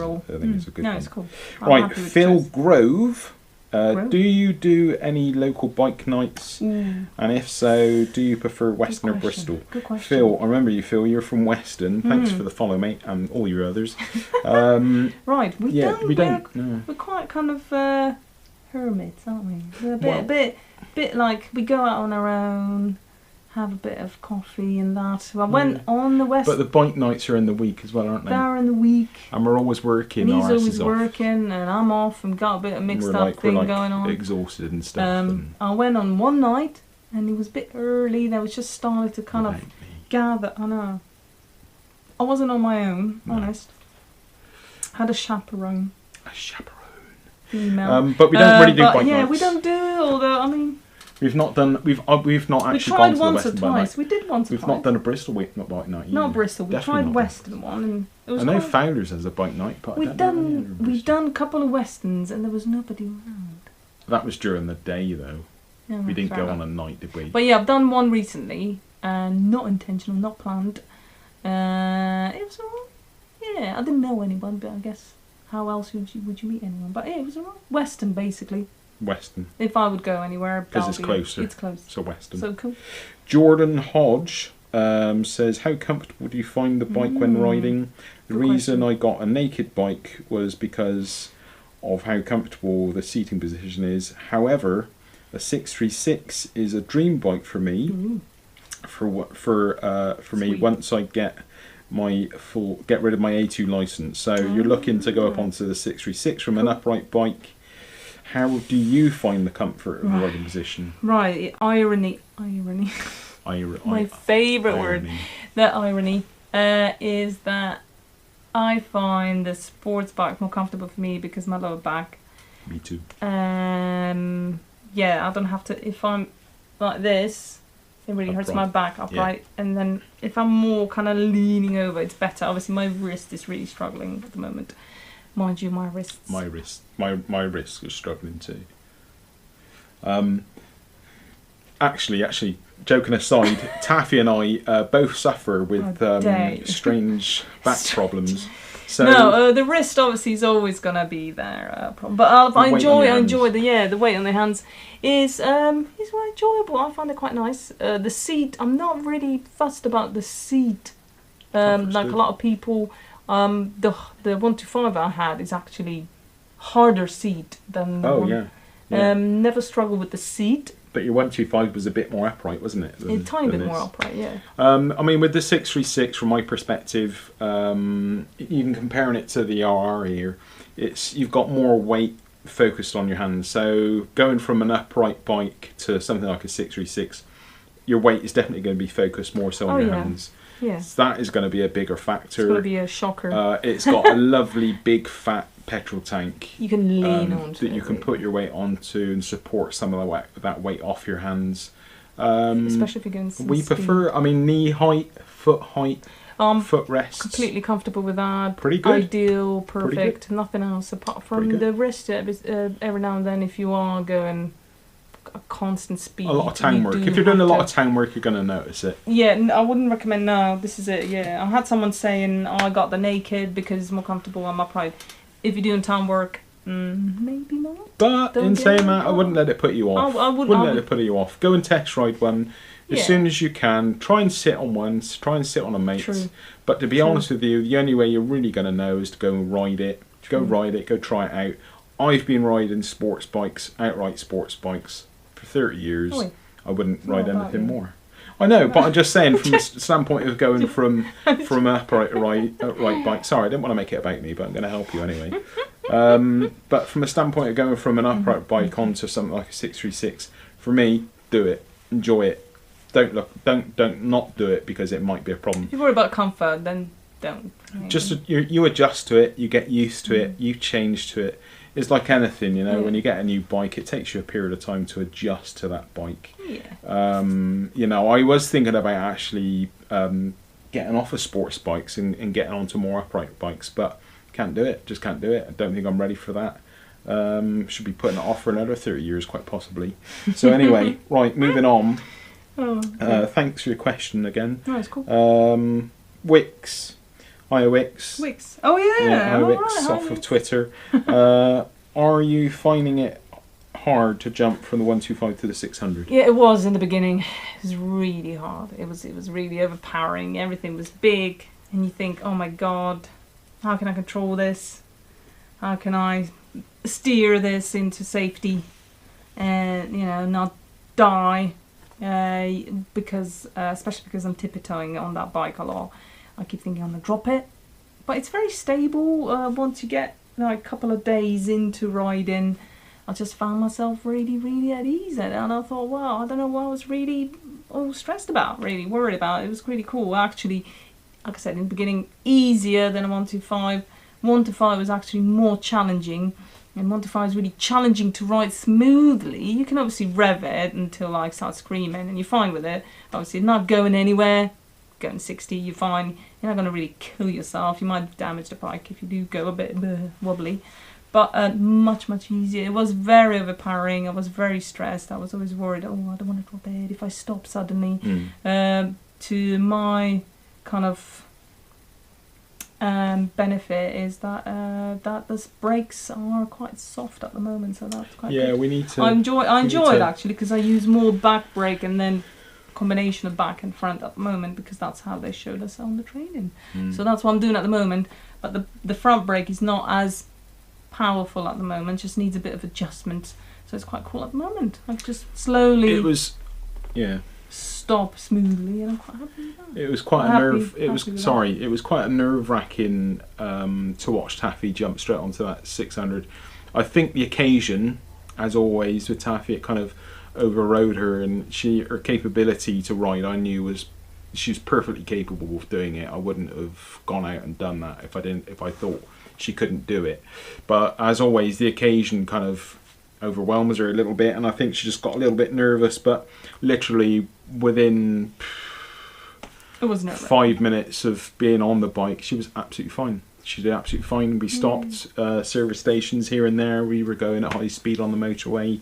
a good one. No, it's cool. Right, Phil Grove. Do you do any local bike nights? And if so, do you prefer Weston or Bristol? Good question. Phil, I remember you, Phil. You're from Weston. Thanks for the follow, mate, and all your others. Right, we're quite kind of hermits, aren't we? We're a bit like we go out on our own, have a bit of coffee and that. I went on the West. But the bike nights are in the week as well, aren't they? They're in the week. And we're always working. And he's always working, and I'm off, and got a bit of mixed up thing going on. Exhausted and stuff. I went on one night, and it was a bit early. They was just starting to kind of gather. I know. I wasn't on my own, honest. Had a chaperone. Female. But we don't really do bike nights. Yeah, we don't do all the. I mean. We've not actually gone to the Western bike night. We did once or twice. We've not done a Bristol bike night either. Not Bristol. We tried Western one, and it was. I know Fowlers has a bike night, but we've done a couple of Westerns, and there was nobody around. That was during the day, though. Yeah, we didn't go on a night, did we? But yeah, I've done one recently, and not intentional, not planned. It was alright. Yeah, I didn't know anyone, but I guess how else would you meet anyone? But yeah, it was alright. Western, basically. Western. If I would go anywhere, because it's closer. It's close. So Western. So cool. Jordan Hodge says, how comfortable do you find the bike when riding? The reason I got a naked bike was because of how comfortable the seating position is. However, a 636 is a dream bike for me. For me, once I get rid of my A2 license. So you're looking to go up onto the 636 from an upright bike. How do you find the comfort of the riding position? Right, irony. My favourite word, the irony, is that I find the sports bike more comfortable for me because my lower back. Me too. Yeah, I don't have to. If I'm like this, it really hurts my back upright, and then if I'm more kind of leaning over, it's better. Obviously, my wrist is really struggling at the moment. Mind you, my wrists. My wrist is struggling too. Actually, joking aside, Taffy and I both suffer with strange back problems. So no, the wrist obviously is always gonna be there problem. But I enjoy the weight on the hands is very enjoyable. I find it quite nice. The seat, I'm not really fussed about the seat. Like a lot of people. The 125 I had is actually harder seat than the one. Never struggled with the seat. But your 125 was a bit more upright, wasn't it? A tiny bit more upright, yeah. I mean, with the 636, from my perspective, even comparing it to the RR here, you've got more weight focused on your hands. So going from an upright bike to something like a 636, your weight is definitely going to be focused more so on your hands. Yeah. So that is going to be a bigger factor. It's going to be a shocker. It's got a lovely big fat petrol tank. You can lean onto that you can put your weight onto and support some of that weight off your hands. Especially if you're going. We prefer, knee height, foot height, foot rest. Completely comfortable with that. Pretty good. Ideal, perfect. Nothing else apart from the wrist. Every now and then, if you are going a constant speed. A lot of town work. If you're doing a lot of town work, you're going to notice it. Yeah, I wouldn't recommend now. This is it, yeah. I had someone saying, I got the naked because it's more comfortable on my pride. If you're doing town work, maybe not. But in saying that, I wouldn't let it put you off. I wouldn't let it put you off. Go and test ride one as soon as you can. Try and sit on one. Try and sit on a mate's. True. But to be honest with you, the only way you're really going to know is to go and ride it. Go ride it. Go try it out. I've been riding sports bikes, outright sports bikes, for 30 years. Oi. I wouldn't ride anything more. I know, but I'm just saying from the standpoint of going from an upright bike. Sorry, I didn't want to make it about me, but I'm going to help you anyway. But from a standpoint of going from an upright bike onto something like a 636, for me, do it, enjoy it. Don't not do it because it might be a problem. If you worry about comfort, then don't. Just you adjust to it, you get used to it, you change to it. It's like anything, you know. When you get a new bike, it takes you a period of time to adjust to that bike. Yeah. You know, I was thinking about actually getting off of sports bikes and getting onto more upright bikes, but can't do it. Just can't do it. I don't think I'm ready for that. Should be putting it off for another 30 years, quite possibly. So anyway, right, moving on. Thanks for your question again. No, it's cool. Wix. Hi, Wix. Wix. Oh, yeah. Hi, Wix, off of Twitter. Are you finding it hard to jump from the 125 to the 600? Yeah, it was in the beginning. It was really hard. It was really overpowering. Everything was big. And you think, oh, my God, how can I control this? How can I steer this into safety and, you know, not die? Because especially because I'm tippy-toeing on that bike a lot. I keep thinking I'm going to drop it. But it's very stable. Once you get like a couple of days into riding, I just found myself really, really at ease. And I thought, wow, I don't know what I was really all stressed about, really worried about. It was really cool. Actually, like I said, in the beginning, easier than a 125. 125 was actually more challenging. And 125 is really challenging to ride smoothly. You can obviously rev it until like start screaming and you're fine with it. Obviously not going anywhere. Going 60, you're fine. You're not going to really kill yourself. You might damage the bike if you do go a bit wobbly. But much, much easier. It was very overpowering. I was very stressed. I was always worried, oh, I don't want to drop it if I stop suddenly. To my kind of benefit is that the brakes are quite soft at the moment, so that's quite good. We need to. I enjoy it actually because I use more back brake and then combination of back and front at the moment because that's how they showed us on the training. So that's what I'm doing at the moment. But the front brake is not as powerful at the moment. Just needs a bit of adjustment. So it's quite cool at the moment. I just slowly. It was, stop smoothly, and I'm quite happy with that. It was quite a nerve. It was quite a nerve-wracking to watch Taffy jump straight onto that 600. I think the occasion, as always with Taffy, it kind of overrode her, and her capability to ride, I knew she was perfectly capable of doing it. I wouldn't have gone out and done that if I thought she couldn't do it. But as always, the occasion kind of overwhelms her a little bit, and I think she just got a little bit nervous. But literally within 5 minutes of being on the bike, she was absolutely fine. She did absolutely fine. We stopped service stations here and there. We were going at high speed on the motorway.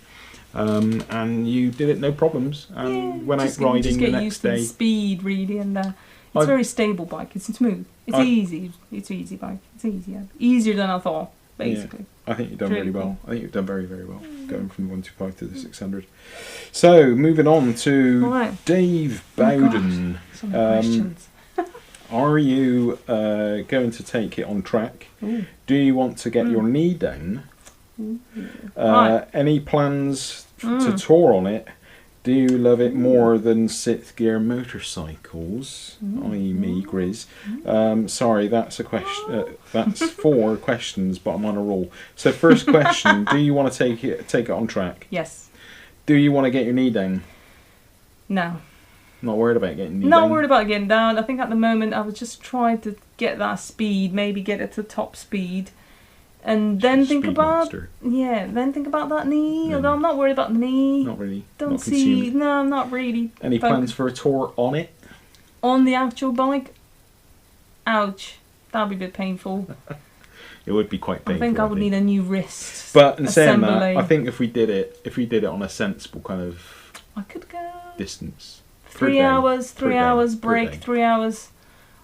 And you did it no problems, and went out riding the next day. Just get used to the speed, really, and it's a very stable bike. It's smooth. It's easy. It's an easy bike. It's easier than I thought, basically. I think you've done really well. I think you've done very, very well, going from the 125 to the 600. So, moving on to Dave Bowden. So many questions. Are you going to take it on track? Do you want to get your knee down? Any plans to tour on it? Do you love it more than 6th gear motorcycles, i.e. me, Grizz? Sorry, that's a question. That's 4 questions, but I'm on a roll. So first question: do you want to take it on track? Yes. Do you want to get your knee down? No. Not worried about getting knee down? Not worried about getting down. I think at the moment I was just trying to get that speed, maybe get it to top speed. And then think about that knee. Although I'm not worried about the knee. Not really. I'm not really. Any plans for a tour on it? On the actual bike? Ouch. That'd be a bit painful. It would be quite painful. I think I would need a new wrist. But in saying that, I think if we did it on a sensible kind of I could go distance. 3 hours, 3 hours break, 3 hours.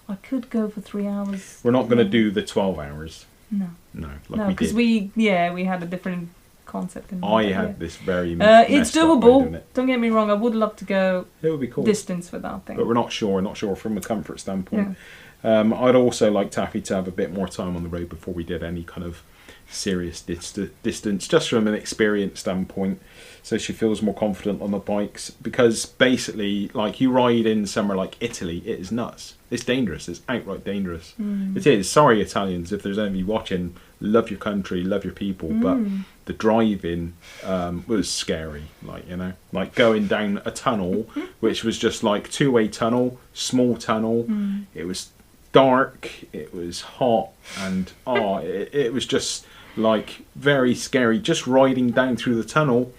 I could go for 3 hours. We're not going to do the 12 hours. No. No, No, we because did. we had a different concept in mind. I had this very It's messed up way of doable. doing it. Don't get me wrong. I would love to go It would be cool. distance with that thing. But we're not sure from a comfort standpoint. I'd also like Taffy to have a bit more time on the road before we did any kind of serious distance, just from an experience standpoint, so she feels more confident on the bikes. Because basically, like, you ride in somewhere like Italy, it is nuts. It's dangerous. It's outright dangerous. It is. Sorry, Italians, if there's any watching. Love your country, love your people, but the driving was scary. Like, you know, like going down a tunnel, which was just like two-way tunnel, small tunnel. It was dark, it was hot, and it was just like very scary just riding down through the tunnel.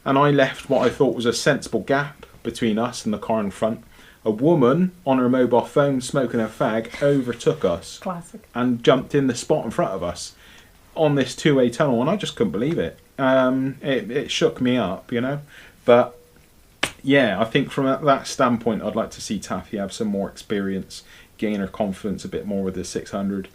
And I left what I thought was a sensible gap between us and the car in front. A woman on her mobile phone smoking a fag overtook us. Classic. And jumped in the spot in front of us on this two-way tunnel, and I just couldn't believe it. It shook me up, you know. But yeah, I think from that standpoint, I'd like to see Taffy have some more experience, gain her confidence a bit more with the 600,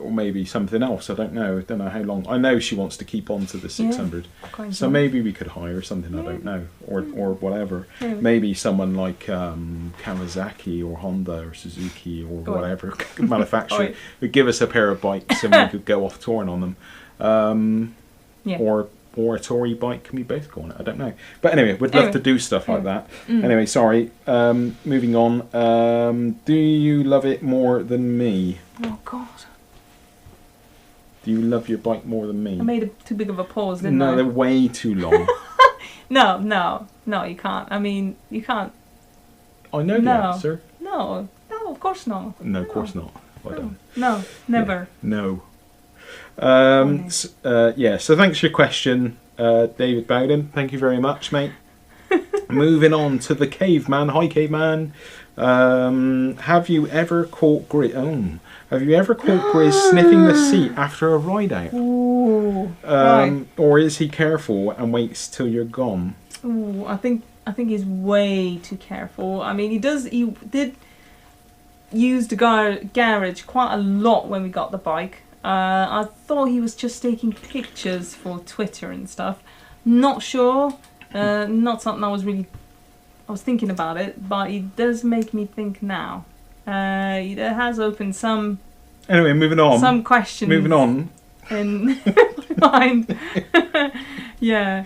or maybe something else. I don't know how long. I know she wants to keep on to the 600, so maybe we could hire something. I don't know, or whatever. Maybe someone like Kawasaki or Honda or Suzuki or whatever manufacturer would give us a pair of bikes and we could go off touring on them. Or a Tory bike. Can we both go on it? I don't know. But anyway, we'd love to do stuff like that. Anyway, sorry. Moving on. Do you love it more than me? Oh, God. Do you love your bike more than me? I made too big of a pause, didn't I? No, they're way too long. No, you can't. I mean, you can't. I know the answer. No, of course not. No, of course not. I don't. No, never. Yeah, no. So thanks for your question, David Bowden. Thank you very much, mate. Moving on to the caveman. Hi, caveman. Have you ever caught Grizz? Have you ever caught Grizz sniffing the seat after a ride out? Ooh, right. Or is he careful and waits till you're gone? Ooh, I think he's way too careful. I mean, he did use the garage quite a lot when we got the bike. I thought he was just taking pictures for Twitter and stuff. Not sure. Not something I was thinking about it, but it does make me think now. It has opened some. Anyway, moving on. Some questions. Moving on. In my mind. Yeah.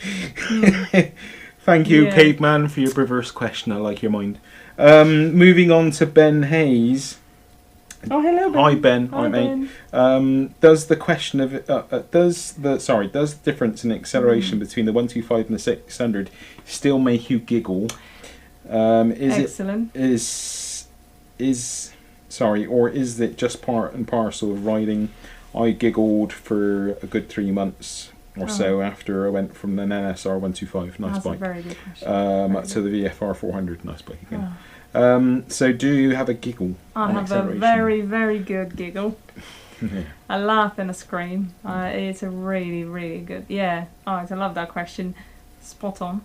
Thank you, caveman, for your perverse question. I like your mind. Moving on to Ben Hayes. Oh, hello, Ben. Hi, Ben. Hi, mate. Does the question of does the difference in acceleration between the 125 and the 600 still make you giggle? Excellent. Or is it just part and parcel of riding? I giggled for a good 3 months or so after I went from an NSR 125, nice That's bike, a very good question. to the VFR 400, nice bike again. So do you have a giggle? I have a very, very good giggle. Yeah. I laugh and I scream. It's a really, really good. Yeah. I love that question. Spot on.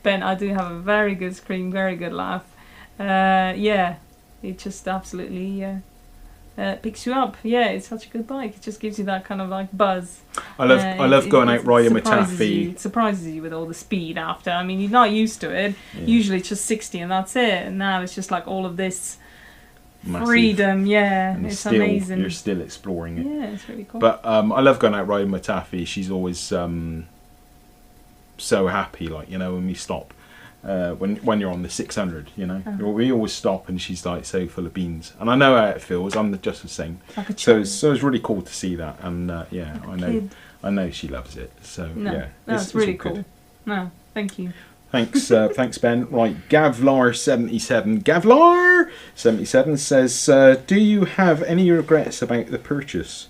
Ben, I do have a very good scream, very good laugh. It just absolutely picks you up. Yeah, it's such a good bike. It just gives you that kind of like buzz. I love going out riding with Taffy. It surprises you with all the speed after. I mean, you're not used to it. Yeah. Usually it's just 60 and that's it. And now it's just like all of this freedom. Yeah, and it's amazing. You're still exploring it. Yeah, it's really cool. But I love going out riding with Taffy. She's always so happy, like, you know, when we stop. When you're on the 600, you know, we always stop and she's like so full of beans, and I know how it feels. I'm just the same. Like so it's really cool to see that, and I know she loves it. So it's really cool. Good. No, thank you. Thanks, thanks, Ben. Right, Gavlar77 says, do you have any regrets about the purchase?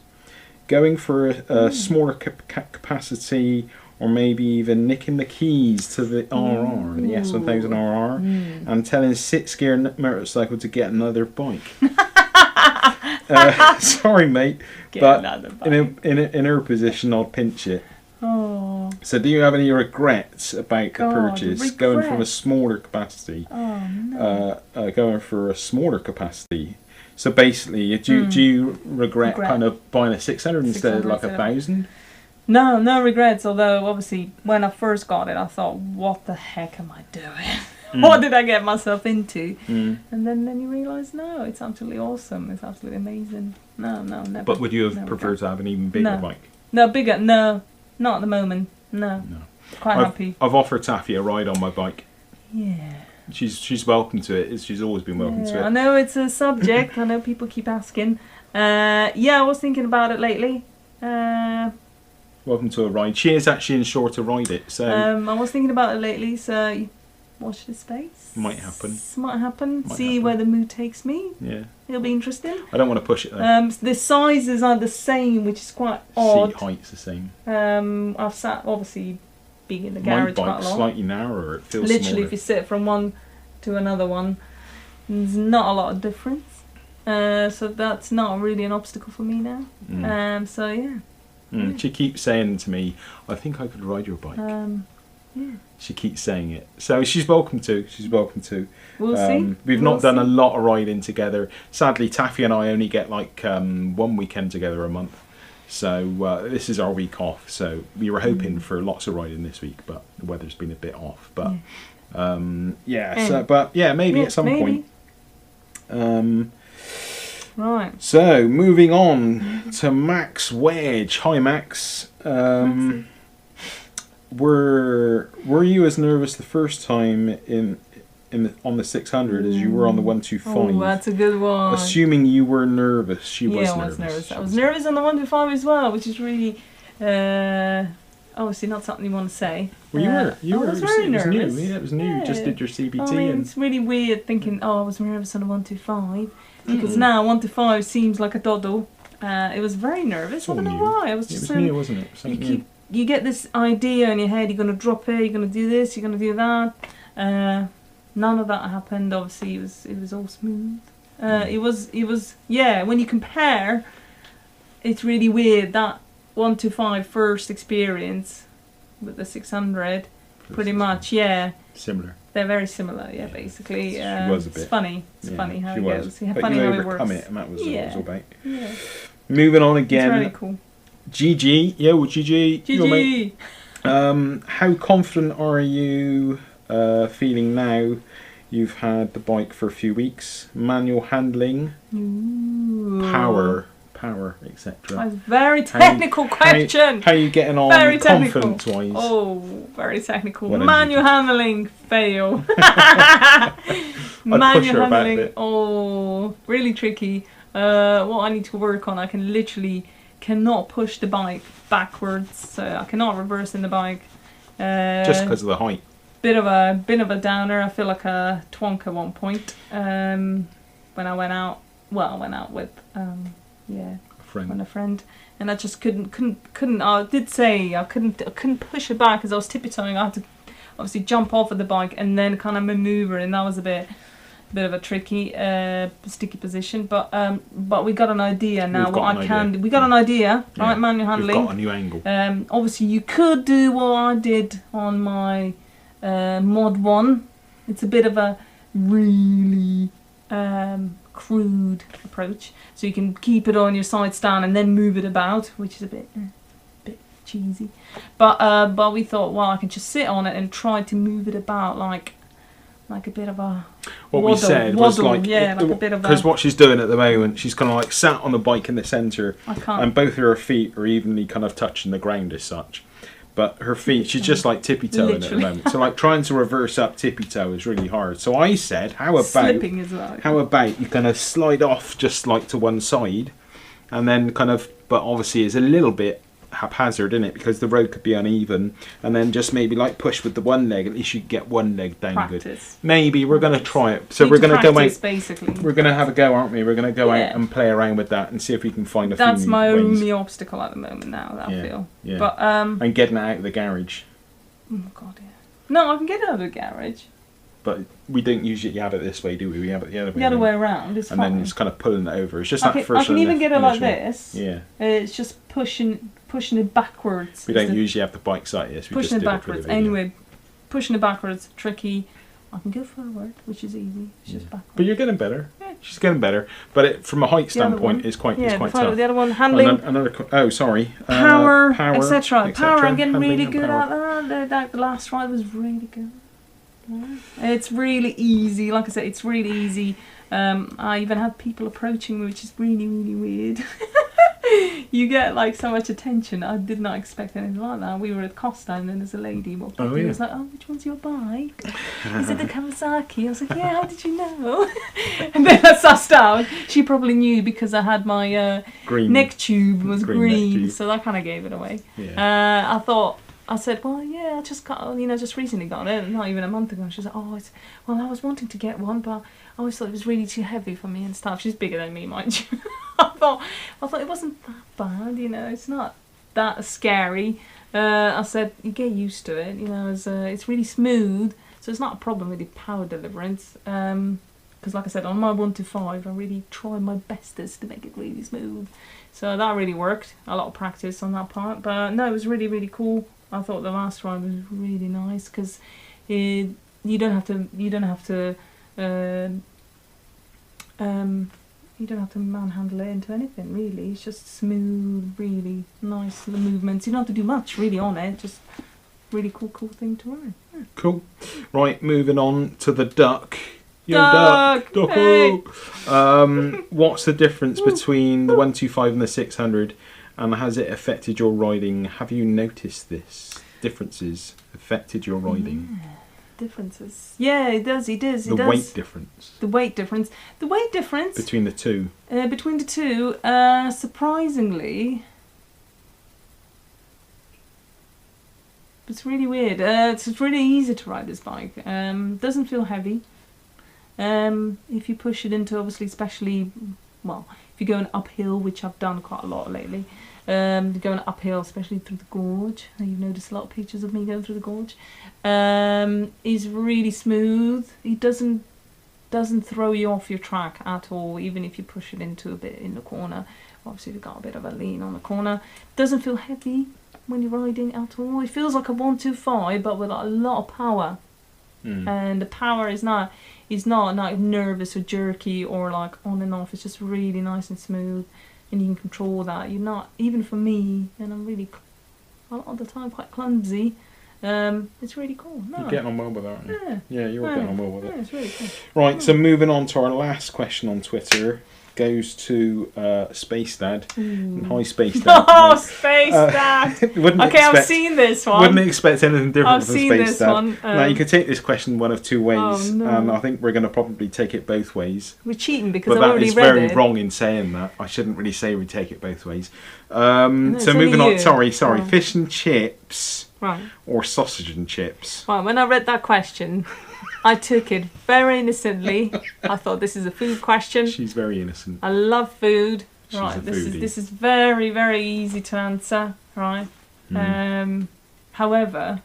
Going for a smaller capacity, or maybe even nicking the keys to the RR, the S1000 RR, and telling 6-gear motorcycle to get another bike. Sorry, mate, but in her position, I'll pinch it. Oh. So, do you have any regrets about the purchase? Going from a smaller capacity, going for a smaller capacity So basically, do you regret kind of buying a 600 instead of like 1,000? No, no regrets. Although obviously, when I first got it, I thought, "What the heck am I doing? What did I get myself into?" And then you realise, no, it's absolutely awesome. It's absolutely amazing. No, never. But would you have preferred to have an even bigger bike? No, bigger. No, not at the moment. No. Quite happy. I've offered Taffy a ride on my bike. Yeah. She's welcome to it. She's always been welcome to it. I know it's a subject. I know people keep asking. I was thinking about it lately. Welcome to a ride. She is actually insured to ride it. So I was thinking about it lately. So watch this space. Might happen. See where the mood takes me. Yeah. It'll be interesting. I don't want to push it though. The sizes are the same, which is quite odd. Seat height's the same. I've sat obviously being in the garage quite a lot. My bike's slightly narrower. It feels literally smaller. If you sit from one to another one, there's not a lot of difference. So that's not really an obstacle for me now. So yeah. She keeps saying to me, "I think I could ride your bike." Yeah. She keeps saying it, so she's welcome to. We'll see. We've not done a lot of riding together. Sadly, Taffy and I only get like 1 weekend together a month. So this is our week off. So we were hoping for lots of riding this week, but the weather's been a bit off. But maybe at some point. Right. So moving on to Max Wedge. Hi Max. Were you as nervous the first time on the 600 as you were on the 125? Oh, that's a good one. Assuming you were nervous, she was nervous. I was nervous on the 125 as well, which is really obviously not something you want to say. Well, you were. I was very nervous. It was new. Yeah, it was new. Yeah. Just did your CBT. I mean, it's really weird thinking, I was nervous on the 125 because now 125 seems like a doddle. It was very nervous. I don't know why. It was new, wasn't it? You get this idea in your head. You're going to drop it. You're going to do this. You're going to do that. None of that happened. Obviously, it was all smooth. It was. Yeah. When you compare, it's really weird that 125 first experience with the 600. Pretty much, yeah. Similar. They're very similar, yeah. Basically, she was a bit. It's funny. It's funny how it goes. But funny you how overcome it works. it, and that was what it was all about. Yeah. Moving on again. It's really cool. GG, GG. GG. How confident are you feeling now? You've had the bike for a few weeks. Manual handling, power, etc. A very technical question. How are you getting on very technical. Confidence-wise? Oh, very technical. Manual handling, fail. Manual handling, really tricky. What I need to work on, I cannot push the bike backwards, so I cannot reverse in the bike. Just because of the height. Bit of a downer. I feel like a twonk at one point. When I went out. Well, I went out with a friend, and I just couldn't. I did say I couldn't push it back because I was tippy-toeing. I had to obviously jump off of the bike and then kind of maneuver, and that was a bit of a tricky, sticky position. But we got an idea now. We got an idea, right? Manual handling. We've got a new angle. Obviously, you could do what I did on my Mod 1. It's a bit of a really crude approach, so you can keep it on your side stand and then move it about, which is a bit cheesy. But we thought, well, I can just sit on it and try to move it about like a bit of a we said was like a bit of because what she's doing at the moment, she's kind of like sat on the bike in the centre, and both of her feet are evenly kind of touching the ground as such. But her feet, she's just like tippy-toeing at the moment. So like trying to reverse up tippy-toe is really hard. So I said, how about you kind of slide off just like to one side, and then kind of, but obviously it's a little bit haphazard, isn't it? Because the road could be uneven, and then just maybe like push with the one leg. At least you get one leg down good. Maybe we're going to try it. So we're going to go out. Basically, we're going to have a go, aren't we? We're going to go out and play around with that and see if we can find a few That's my ways. only obstacle at the moment now. That I feel. Yeah. But and getting it out of the garage. Oh God, yeah. No, I can get it out of the garage. But we don't usually have it this way, do we? We have it the other way. The other way around. It's and fine. then it's kind of pulling it over. It's just that first. I can even get it like this. Yeah. It's just pushing it backwards. We don't usually have the bikes like this. We pushing just it backwards. Anyway, pushing it backwards, tricky. I can go forward, which is easy. It's just backwards. But you're getting better. Yeah, she's getting better. But from a height standpoint, it's quite tough. The other one, handling. Power, etc. Power, I'm getting really good at that. The last ride was really good. It's really easy. Like I said, it's really easy. I even had people approaching me, which is really, really weird. You get like so much attention. I did not expect anything like that. We were at Costa and then there's a lady walked up and was like, "Oh, which one's your bike? Is it the Kawasaki?" I was like, "Yeah, how did you know?" And then I sussed out. She probably knew because I had my neck tube was green, so that kind of gave it away. Yeah. I said, well, yeah, I just got, just recently got it, not even a month ago. She was like, oh, I was wanting to get one, but I always thought it was really too heavy for me and stuff. She's bigger than me, mind you. I thought it wasn't that bad, it's not that scary. I said, you get used to it, it's really smooth, so it's not a problem with the power deliverance. Because like I said, on my 1 to 5, I really tried my bestest to make it really smooth. So that really worked. A lot of practice on that part, but no, it was really, really cool. I thought the last ride was really nice because you don't have to manhandle it into anything really. It's just smooth, really nice the movements. You don't have to do much really on it. Just really cool thing to ride. Yeah. Cool. Right, moving on to the duck. Duck. Hey. What's the difference between the 125 and the 600? And has it affected your riding? Have you noticed this? Differences affected your riding? Yeah, differences. Yeah, it does. The weight difference. The weight difference. Between the two. Surprisingly, it's really weird. It's really easy to ride this bike. Doesn't feel heavy. If you push it into, obviously, especially, if you're going uphill, which I've done quite a lot lately, going uphill, especially through the gorge, you've noticed a lot of pictures of me going through the gorge, is really smooth. It doesn't throw you off your track at all, even if you push it into a bit in the corner. Obviously, you've got a bit of a lean on the corner. Doesn't feel heavy when you're riding at all. It feels like a 125, but with a lot of power. And the power is not like nervous or jerky or like on and off. It's just really nice and smooth, and you can control that. You're not, even for me, and I'm really a lot of the time quite clumsy. It's really cool. No. You're getting on well with that, aren't you? Yeah, you're getting on well with it. Yeah, it's really cool. Right, so moving on to our last question on Twitter. Goes to Space Dad. Hi, Space Dad. Oh, Space Dad. I've seen this one. Wouldn't expect anything different from Space Dad. One. Now, you could take this question one of two ways. I think we're going to probably take it both ways. We're cheating because I already read it. But that is very wrong in saying that. I shouldn't really say we take it both ways. So moving on. Sorry. Oh. Fish and chips. Right. Or sausage and chips. Right, when I read that question, I took it very innocently. I thought, this is a food question. She's very innocent. I love food. She's right, a foodie. This is very, very easy to answer. Right. However,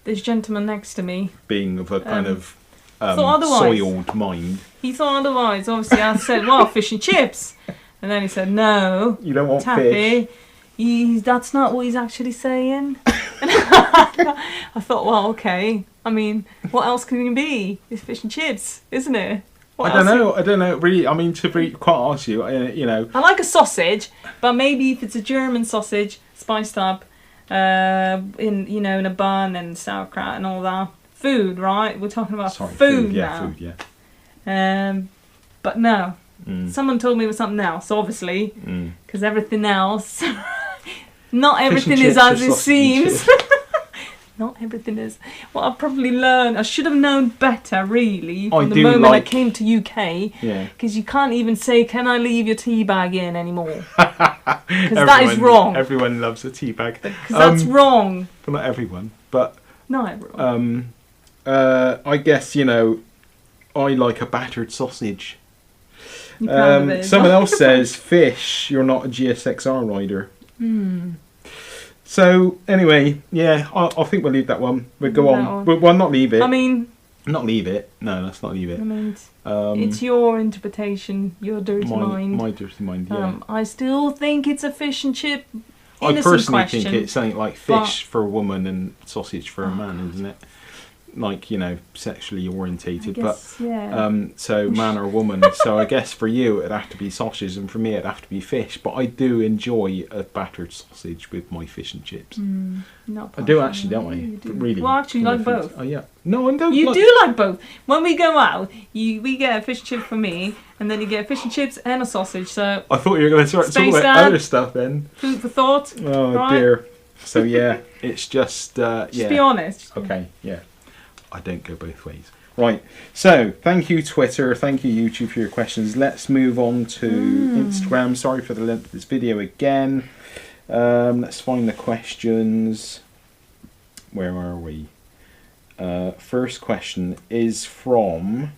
this gentleman next to me, being of a kind of soiled mind, he thought otherwise. Obviously, I said, "Well, fish and chips," and then he said, "No, you don't want Taffy. Fish." That's not what he's actually saying. And I thought, well, okay. I mean, what else can it be? It's fish and chips, isn't it? I don't know. Really, I mean, to be quite honest with you, I like a sausage, but maybe if it's a German sausage, spiced up, in a bun and sauerkraut and all that. Food, right? We're talking about food now. Food, yeah. But no. Someone told me it was something else, obviously, because everything else... Not everything is as it seems. Not everything is. What I've probably learned, I should have known better, really, from the moment I came to UK. Because you can't even say, "Can I leave your tea bag in?" anymore. Because that is wrong. Everyone loves a tea bag. Because that's wrong. Well, not everyone, but... Not everyone. I guess, I like a battered sausage. Someone else says, fish, you're not a GSXR rider. So anyway, yeah, I think we'll leave that one. We'll go on. Well, not leave it. I mean, not leave it. No, let's not leave it. I mean, it's your interpretation, your dirty mind. My dirty mind. Yeah. I still think it's a fish and chip. I personally think it's something like fish for a woman and sausage for a man, isn't it? like, you know, sexually orientated, guess, but yeah. so man or woman. So I guess for you it'd have to be sausage, and for me it'd have to be fish. But I do enjoy a battered sausage with my fish and chips. Not I do actually, don't I? You do. Really? Well, actually, you like both. Oh yeah. No, I don't. You do like both. When we go out, we get a fish and chip for me, and then you get fish and chips and a sausage. So I thought you were going to start talking about other stuff then. Food for thought. Oh right? dear. So yeah, it's just Just be honest. Okay, yeah. I don't go both ways. Right. So thank you Twitter, thank you YouTube for your questions. Let's move on to Instagram. Sorry for the length of this video again. Let's find the questions. Where are we? First question is from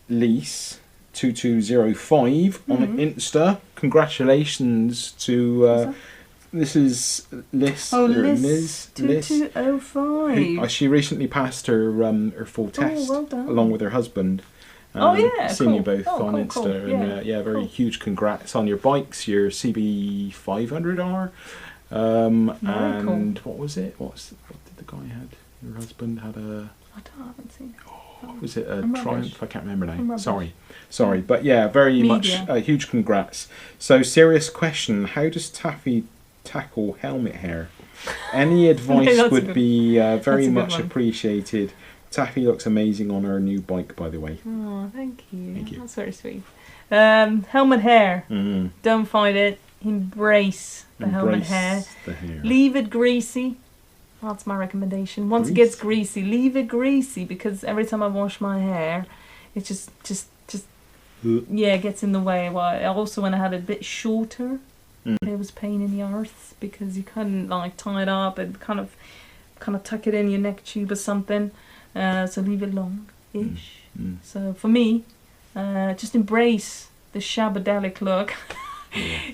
Lise2205 on Insta. Congratulations to this is Liz. Liz 2205. She recently passed her full test well done. along with her husband. Seen you both on Insta, cool. and very huge congrats on your bikes, your CB500R, and cool. what was it? What did the guy had? Your husband had a. I haven't seen it. Was it a Triumph? I can't remember now. Sorry, but very much huge congrats. So serious question: how does Taffy tackle helmet hair? Any advice would be very much appreciated. Taffy looks amazing on her new bike, by the way. Oh, thank you. That's very sweet. Helmet hair. Don't fight it. Embrace the helmet hair. Leave it greasy. That's my recommendation. Once it gets greasy, leave it greasy, because every time I wash my hair, it just gets in the way. Well, also when I had it a bit shorter, it was pain in the arse, because you couldn't like tie it up and kind of tuck it in your neck tube or something. So leave it long-ish. So for me, just embrace the shabadelic look.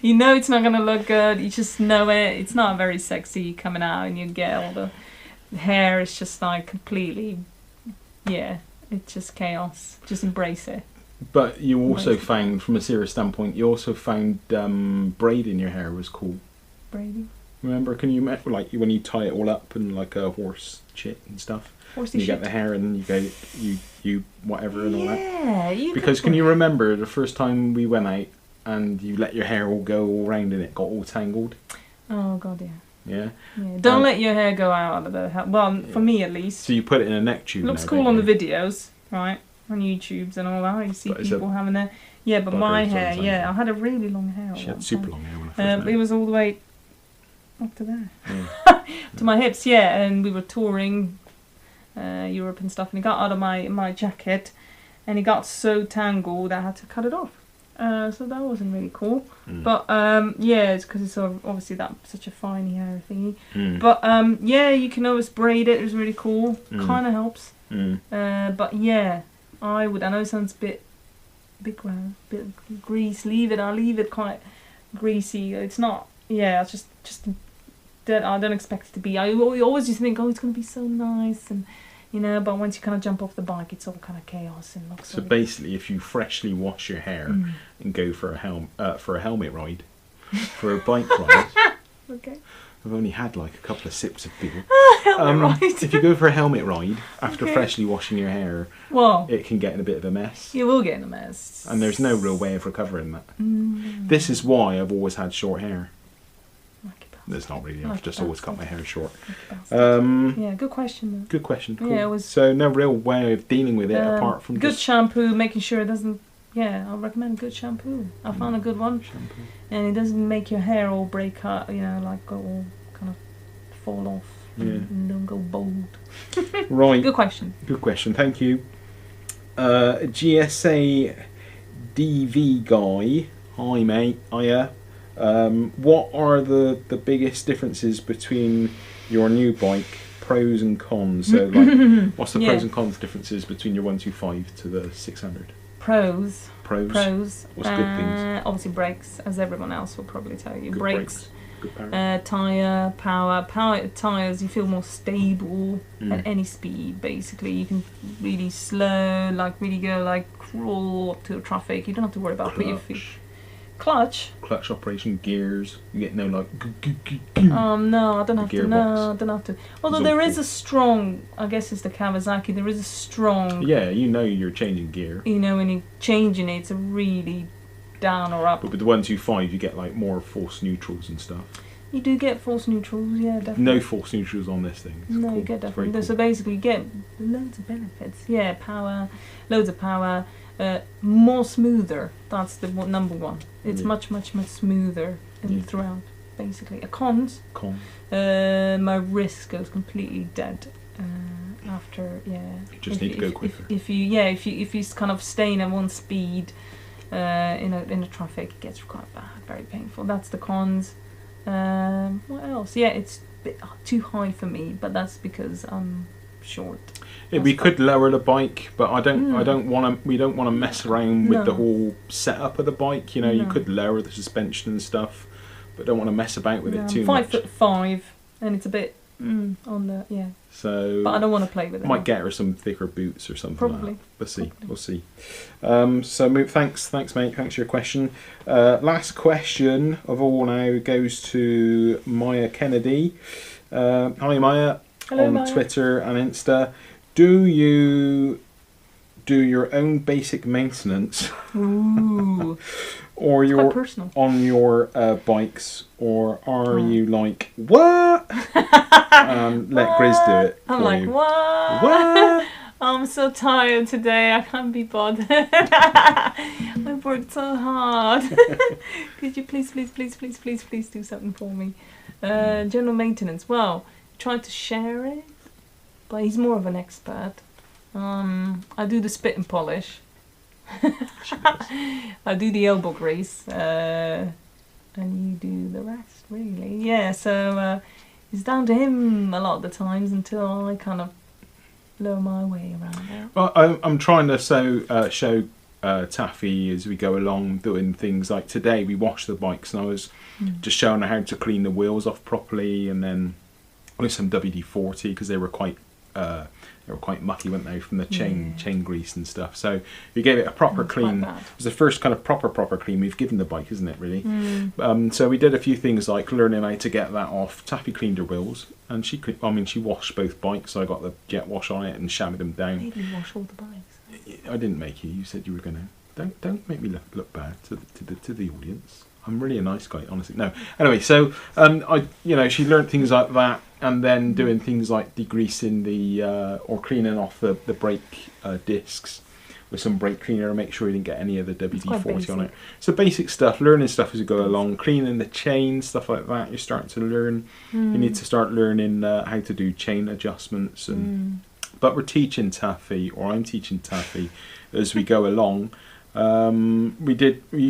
You know it's not going to look good. You just know it. It's not very sexy coming out, and you get all the hair. It's just like completely, it's just chaos. Just embrace it. But you also found, from a serious standpoint, you also found braiding your hair was cool. Braiding? Remember, can you like when you tie it all up and like a horse shit and stuff? Horsey you shit. get the hair and you go you whatever and all that. Yeah, because can you remember the first time we went out and you let your hair all go all round and it got all tangled? Oh god, yeah. Don't let your hair go out of the hair. Well, for me at least. So you put it in a neck tube. It looks cool on the videos, right? On YouTubes and all that. You see people having their but my hair, I had a really long hair. She had super long hair when I first met. It was all the way up to there, to my hips. And we were touring Europe and stuff, and it got out of my jacket, and it got so tangled I had to cut it off. So that wasn't really cool. But it's because it's obviously such a fine hair thingy. But you can always braid it. It was really cool. Kind of helps. But I would. I know it sounds a bit gross, bit grease. I'll leave it quite greasy. It's not. It's just. I don't expect it to be. I always just think, it's going to be so nice, and but once you kind of jump off the bike, it's all kind of chaos and looks. So basically, if you freshly wash your hair and go for a helmet ride, for a bike ride. Okay. I've only had like a couple of sips of beer. Ride. If you go for a helmet ride after freshly washing your hair, it can get in a bit of a mess. You will get in a mess. And there's no real way of recovering that. This is why I've always had short hair. There's not really. I've just always cut my hair short. Good question though. Good question. Cool. Yeah, it was. So no real way of dealing with it apart from good shampoo, making sure it doesn't. Yeah, I'll recommend good shampoo. I found a good one, and it doesn't make your hair all break out. Like go all kind of fall off. And don't go bald. Right. Good question. Good question. Thank you. GSA DV guy. Hi mate. Hiya. What are the biggest differences between your new bike, pros and cons? So like, what's the pros and cons differences between your 125 to the 600? Pros. What's good things? Obviously brakes, as everyone else will probably tell you. Good brakes. Good power. Tyre, power tyres, you feel more stable at any speed basically. You can really slow, really go crawl up to traffic. You don't have to worry about putting your feet. Clutch? Clutch operation, gears. You get no like. No, I don't have to. Gearbox. No, I don't have to. Although there is a strong, I guess it's the Kawasaki. There is a strong. Yeah, you know you're changing gear. You know, when you're changing it, it's a really down or up. But with the 125, you get like more force neutrals and stuff. You do get force neutrals, yeah, definitely. No force neutrals on this thing. It's no, cool. you get definitely. Cool. So basically, you get loads of benefits. Yeah, power, loads of power, more smoother. That's the number one. It's much smoother throughout. Basically, a cons. My wrist goes completely dead after. Yeah. You just need to go quicker. If you kind of staying at one speed in a traffic, it gets quite bad, very painful. That's the cons. What else? Yeah, it's a bit too high for me, but that's because I'm short. Yeah, we could lower the bike, but I don't want to. We don't want to mess around with the whole setup of the bike. You know, you could lower the suspension and stuff, but don't want to mess about with it too much. 5'5", and it's a bit on the So, but I don't want to play with it. Might get her some thicker boots or something. Probably. Like that. We'll see. Probably. We'll see. Thanks, mate. Thanks for your question. Last question of all now goes to Maya Kennedy. Hi, Maya. Hello, on Maya. Twitter and Insta. Do you do your own basic maintenance? Ooh. Or Quite personal. on your bikes, or are you like what? Let Grizz do it. I'm for like you. what? I'm so tired today. I can't be bothered. I worked so hard. Could you please do something for me? General maintenance. Well, tried to share it, but he's more of an expert. I do the spit and polish. I do the elbow grease, and you do the rest, really. Yeah, so it's down to him a lot of the times until I kind of blow my way around it. Well, I'm trying to show Taffy as we go along, doing things like today we washed the bikes, and I was just showing her how to clean the wheels off properly, and then with some WD-40 because they were quite mucky, weren't they, from the chain grease and stuff. So we gave it a proper clean. It was the first kind of proper clean we've given the bike, isn't it, really? So we did a few things like learning how to get that off. Taffy cleaned her wheels, and she washed both bikes. So I got the jet wash on it and shammed them down. I made you wash all the bikes. I didn't make you. You said you were going to. Don't make me look bad to the audience. I'm really a nice guy, honestly. No. Anyway, so she learned things like that, and then doing things like degreasing or cleaning off the brake discs with some brake cleaner to make sure you didn't get any of the WD-40 on it. So basic stuff, learning stuff as you go along, cleaning the chain, stuff like that. You're starting to learn. You need to start learning how to do chain adjustments, but we're teaching Taffy, or I'm teaching Taffy as we go along. You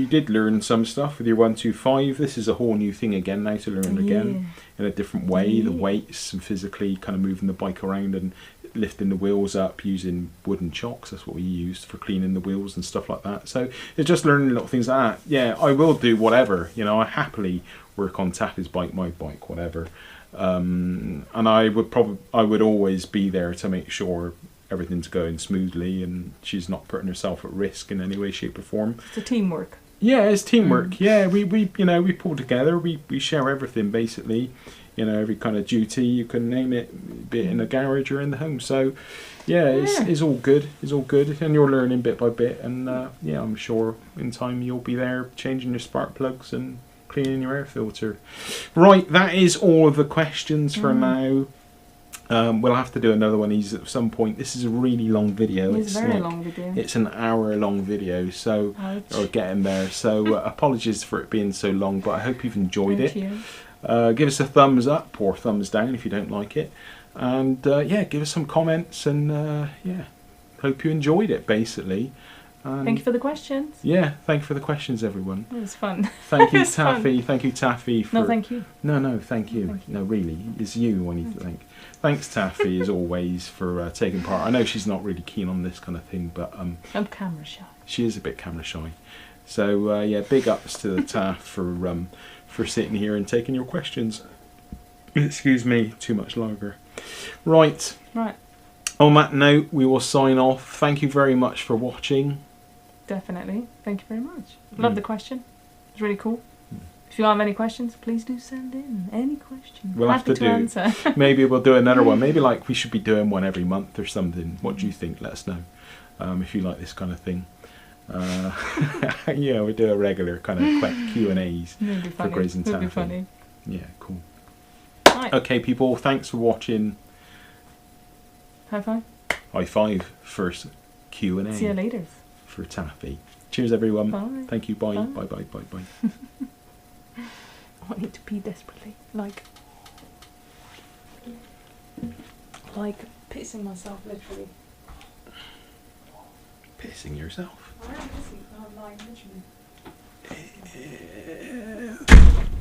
did learn some stuff with your 125. This is a whole new thing again now to learn again in a different way. The weights and physically kind of moving the bike around and lifting the wheels up using wooden chocks. That's what we used for cleaning the wheels and stuff like that. So it's just learning little things like that. Yeah, I will do whatever. I happily work on Taffy's bike, my bike, whatever. And I would always be there to make sure everything's going smoothly and she's not putting herself at risk in any way, shape or form. It's a teamwork. Yeah, it's teamwork. Yeah, we pull together, we share everything basically. Every kind of duty you can name it, be it in a garage or in the home. So yeah, it's all good. It's all good, and you're learning bit by bit, and I'm sure in time you'll be there changing your spark plugs and cleaning your air filter. Right, that is all of the questions for now. We'll have to do another one at some point. This is a really long video. It's a very long video. It's an hour-long video, so or getting there. So apologies for it being so long, but I hope you've enjoyed it. Give us a thumbs up or thumbs down if you don't like it, and give us some comments, and hope you enjoyed it. Basically. Thank you for the questions. Yeah, thank you for the questions, everyone. It was fun. Thank you, Taffy. Thank you, Taffy. No, thank you. No, thank you. No, really, it's you I need to thank. Thanks, Taffy, as always, for taking part. I know she's not really keen on this kind of thing, but I'm camera shy. She is a bit camera shy. So big ups to the Taff for sitting here and taking your questions. Excuse me, too much lager. Right. On that note, we will sign off. Thank you very much for watching. Definitely. Thank you very much. Love the question. It's really cool. If you have any questions, please do send in any questions. We'll have to do. Answer. Maybe we'll do another one. Maybe like we should be doing one every month or something. What do you think? Let us know if you like this kind of thing. Yeah, we do a regular kind of quick Q&As for Grizz and Taffy. It'd be funny. Yeah, cool. Right. Okay, people. Thanks for watching. High five. High five for Q&A. See you later. For Taffy. Cheers, everyone. Bye. Thank you. Bye. Bye. Bye. Bye. Bye. Bye. I need to pee desperately. Like pissing myself, literally. Pissing yourself. I am pissing. I'm lying, literally.